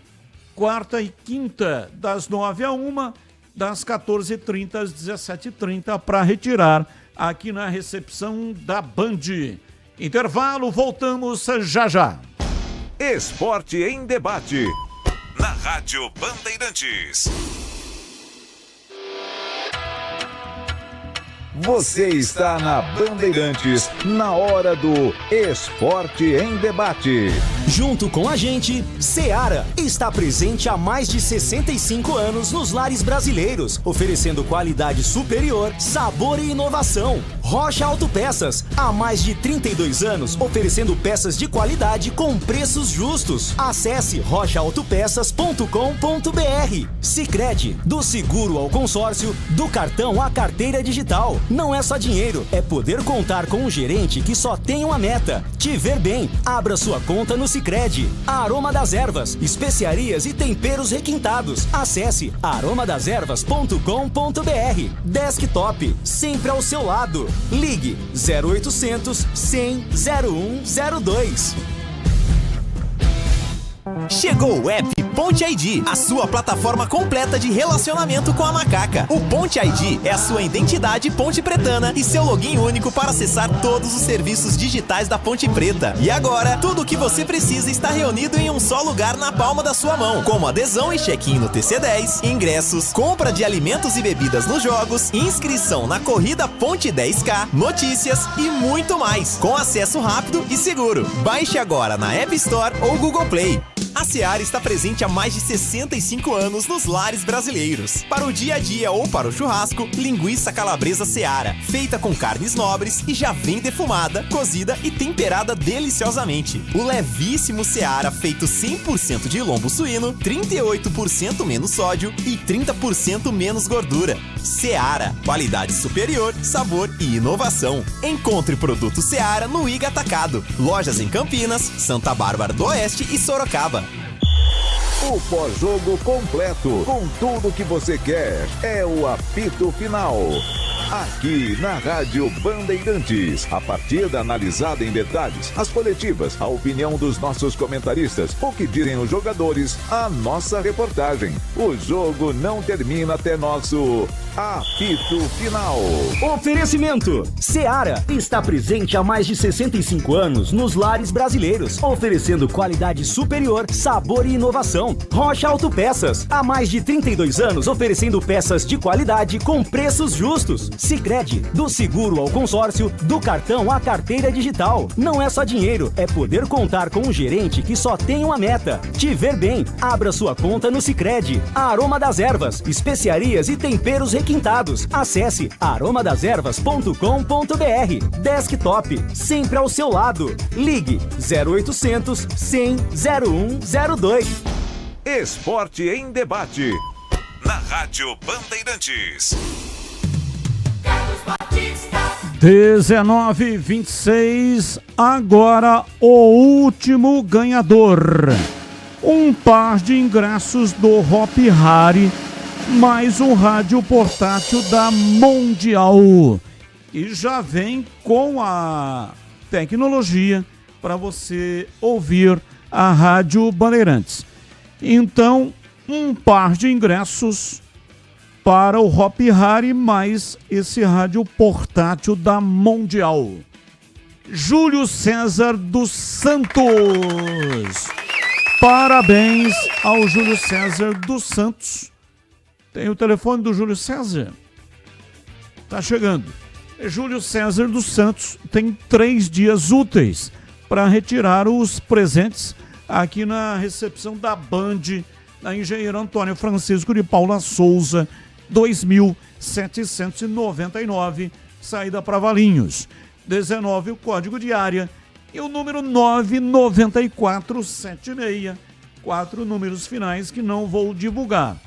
quarta e quinta, das 9 a 1, das 14h30 às 17h30, para retirar aqui na recepção da Band. Intervalo, voltamos já já. Esporte em debate, na Rádio Bandeirantes. Você está na Bandeirantes, na hora do Esporte em Debate. Junto com a gente, Seara está presente há mais de 65 anos nos lares brasileiros, oferecendo qualidade superior, sabor e inovação. Rocha Autopeças, há mais de 32 anos, oferecendo peças de qualidade com preços justos. Acesse rochaautopeças.com.br. Sicredi, do seguro ao consórcio, do cartão à carteira digital. Não é só dinheiro, é poder contar com um gerente que só tem uma meta: te ver bem. Abra sua conta no Sicredi. Aroma das Ervas, especiarias e temperos requintados. Acesse aromadeservas.com.br. Desktop, sempre ao seu lado. Ligue 0800 100 0102. Chegou o app Ponte ID, a sua plataforma completa de relacionamento com a macaca. O Ponte ID é a sua identidade ponte pretana e seu login único para acessar todos os serviços digitais da Ponte Preta. E agora, tudo o que você precisa está reunido em um só lugar na palma da sua mão, como adesão e check-in no TC10, ingressos, compra de alimentos e bebidas nos jogos, inscrição na corrida Ponte 10K, notícias e muito mais, com acesso rápido e seguro. Baixe agora na App Store ou Google Play. A Seara está presente há mais de 65 anos nos lares brasileiros. Para o dia a dia ou para o churrasco, linguiça calabresa Seara, feita com carnes nobres e já vem defumada, cozida e temperada deliciosamente. O levíssimo Seara, feito 100% de lombo suíno, 38% menos sódio e 30% menos gordura. Seara, qualidade superior, sabor e inovação. Encontre produto Seara no Iga Atacado. Lojas em Campinas, Santa Bárbara do Oeste e Sorocaba. O pós-jogo completo, com tudo que você quer, é o apito final. Aqui na Rádio Bandeirantes, a partida analisada em detalhes, as coletivas, a opinião dos nossos comentaristas, o que dizem os jogadores, a nossa reportagem. O jogo não termina até nosso apito final. Oferecimento: Seara está presente há mais de 65 anos nos lares brasileiros, oferecendo qualidade superior, sabor e inovação. Rocha Autopeças, há mais de 32 anos oferecendo peças de qualidade com preços justos. Sicredi, do seguro ao consórcio, do cartão à carteira digital. Não é só dinheiro, é poder contar com um gerente que só tem uma meta: te ver bem. Abra sua conta no Sicredi. Aroma das Ervas, especiarias e temperos requintados. Acesse aromadeservas.com.br. Desktop, sempre ao seu lado. Ligue 0800 100 0102. Esporte em debate. Na Rádio Bandeirantes. 19:26, agora o último ganhador. Um par de ingressos do Hop Hari, mais um rádio portátil da Mundial. E já vem com a tecnologia para você ouvir a Rádio Bandeirantes. Então, um par de ingressos para o Hop Hari, mais esse rádio portátil da Mundial. Júlio César dos Santos. Parabéns ao Júlio César dos Santos. Tem o telefone do Júlio César? Tá chegando. Júlio César dos Santos tem 3 dias úteis para retirar os presentes aqui na recepção da Band, na Engenheiro Antônio Francisco de Paula Souza, 2799, saída para Valinhos. 19 o código de área e o número 99476. 4 números finais que não vou divulgar.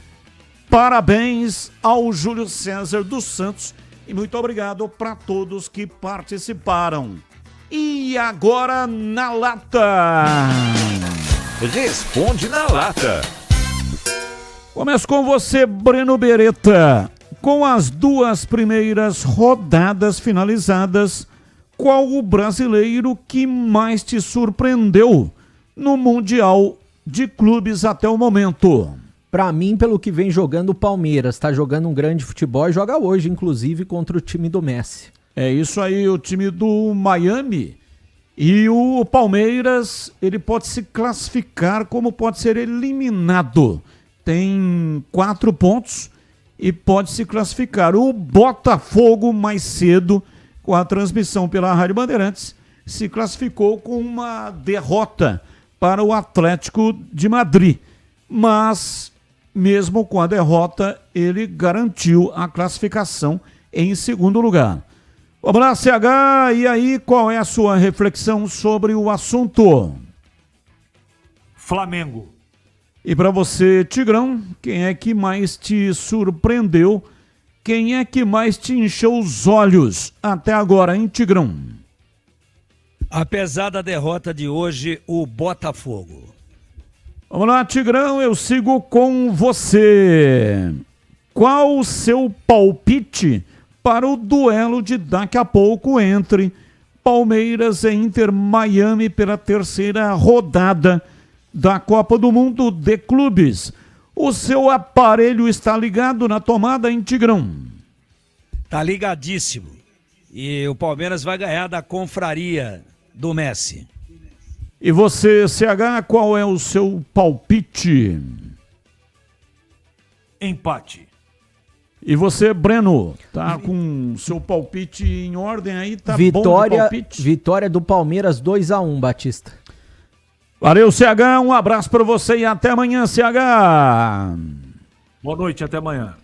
Parabéns ao Júlio César dos Santos e muito obrigado para todos que participaram. E agora na lata. Responde na lata. Começo com você, Breno Beretta. Com as 2 primeiras rodadas finalizadas, qual o brasileiro que mais te surpreendeu no Mundial de Clubes até o momento? Pra mim, pelo que vem jogando o Palmeiras, tá jogando um grande futebol e joga hoje, inclusive, contra o time do Messi. É isso aí, o time do Miami. E o Palmeiras, ele pode se classificar como pode ser eliminado. Tem 4 pontos e pode se classificar. O Botafogo, mais cedo, com a transmissão pela Rádio Bandeirantes, se classificou com uma derrota para o Atlético de Madrid. Mas, mesmo com a derrota, ele garantiu a classificação em segundo lugar. Vamos lá, CH, e aí qual é a sua reflexão sobre o assunto? Flamengo. E para você, Tigrão, quem é que mais te surpreendeu? Quem é que mais te encheu os olhos até agora, hein, Tigrão? Apesar da derrota de hoje, o Botafogo. Vamos lá, Tigrão, eu sigo com você. Qual o seu palpite para o duelo de daqui a pouco entre Palmeiras e Inter Miami pela 3ª rodada da Copa do Mundo de Clubes? O seu aparelho está ligado na tomada, hein, Tigrão? Tá ligadíssimo. E o Palmeiras vai ganhar da confraria do Messi. E você, CH, qual é o seu palpite? Empate. E você, Breno, tá com seu palpite em ordem aí? Tá vitória, bom de palpite? Vitória do Palmeiras 2-1, Batista. Valeu, CH, um abraço para você e até amanhã, CH. Boa noite, até amanhã.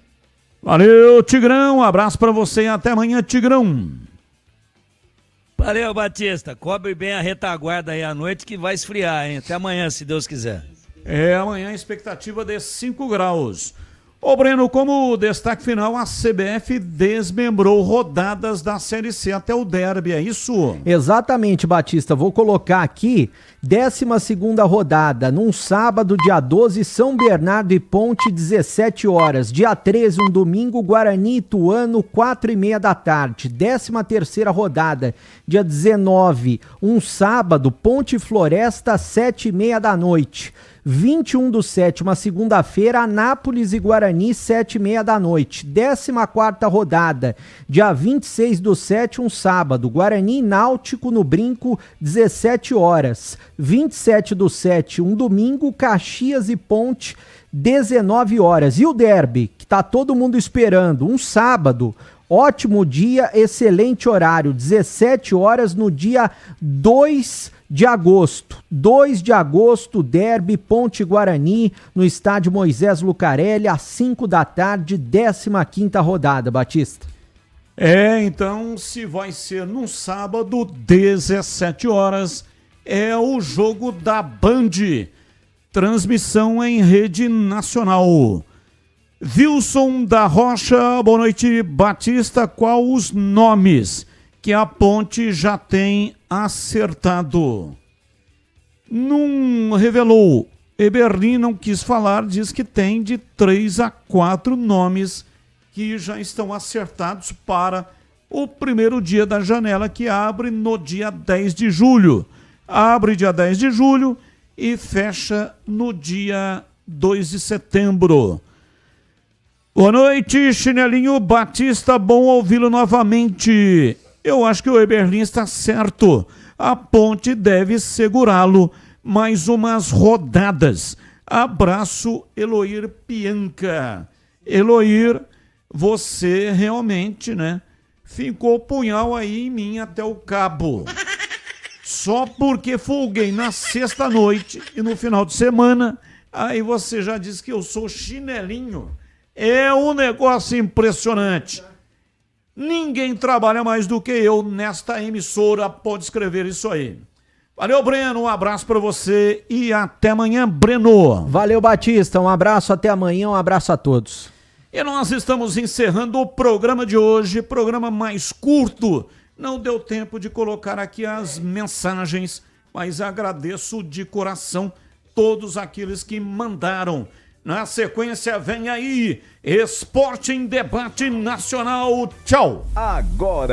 Valeu, Tigrão, um abraço para você e até amanhã, Tigrão. Valeu, Batista. Cobre bem a retaguarda aí à noite que vai esfriar, hein? Até amanhã, se Deus quiser. Amanhã a expectativa de 5 graus. Ô Breno, como destaque final, a CBF desmembrou rodadas da Série C até o derby, é isso? Exatamente, Batista. Vou colocar aqui 12ª rodada, num sábado, dia 12, São Bernardo e Ponte, 17 horas. Dia 13, um domingo, Guarani e Ituano, 4h30 da tarde. 13ª rodada, dia 19, um sábado, Ponte e Floresta, 7h30 da noite. 21/7, uma segunda-feira, Anápolis e Guarani, 7h30 da noite. 14ª rodada, dia 26/7, um sábado, Guarani e Náutico no Brinco, 17 horas. 27/7, um domingo, Caxias e Ponte, 19 horas. E o derby, que tá todo mundo esperando, um sábado, ótimo dia, excelente horário, 17 horas no dia 2 de agosto. 2 de agosto, derby Ponte Guarani, no estádio Moisés Lucarelli, às 5 da tarde, 15ª rodada, Batista. Então, se vai ser no sábado, 17 horas, é o jogo da Band. Transmissão em rede nacional. Wilson da Rocha, boa noite, Batista. Qual os nomes que a Ponte já tem acertado? Não revelou. Eberlin não quis falar, diz que tem de 3 a 4 nomes que já estão acertados para o primeiro dia da janela, que abre no dia 10 de julho. Abre dia 10 de julho e fecha no dia 2 de setembro. Boa noite, Chinelinho Batista, bom ouvi-lo novamente. Eu acho que o Eberlin está certo. A Ponte deve segurá-lo mais umas rodadas. Abraço, Eloir Pianca. Eloir, você realmente, né, ficou punhal aí em mim até o cabo. Só porque folguei na sexta-noite e no final de semana, aí você já disse que eu sou chinelinho. É um negócio impressionante. Ninguém trabalha mais do que eu nesta emissora, pode escrever isso aí. Valeu, Breno, um abraço para você e até amanhã, Breno. Valeu, Batista, um abraço, até amanhã, um abraço a todos. E nós estamos encerrando o programa de hoje, programa mais curto. Não deu tempo de colocar aqui as mensagens, mas agradeço de coração todos aqueles que mandaram. Na sequência vem aí, Esporte em Debate Nacional. Tchau. Agora.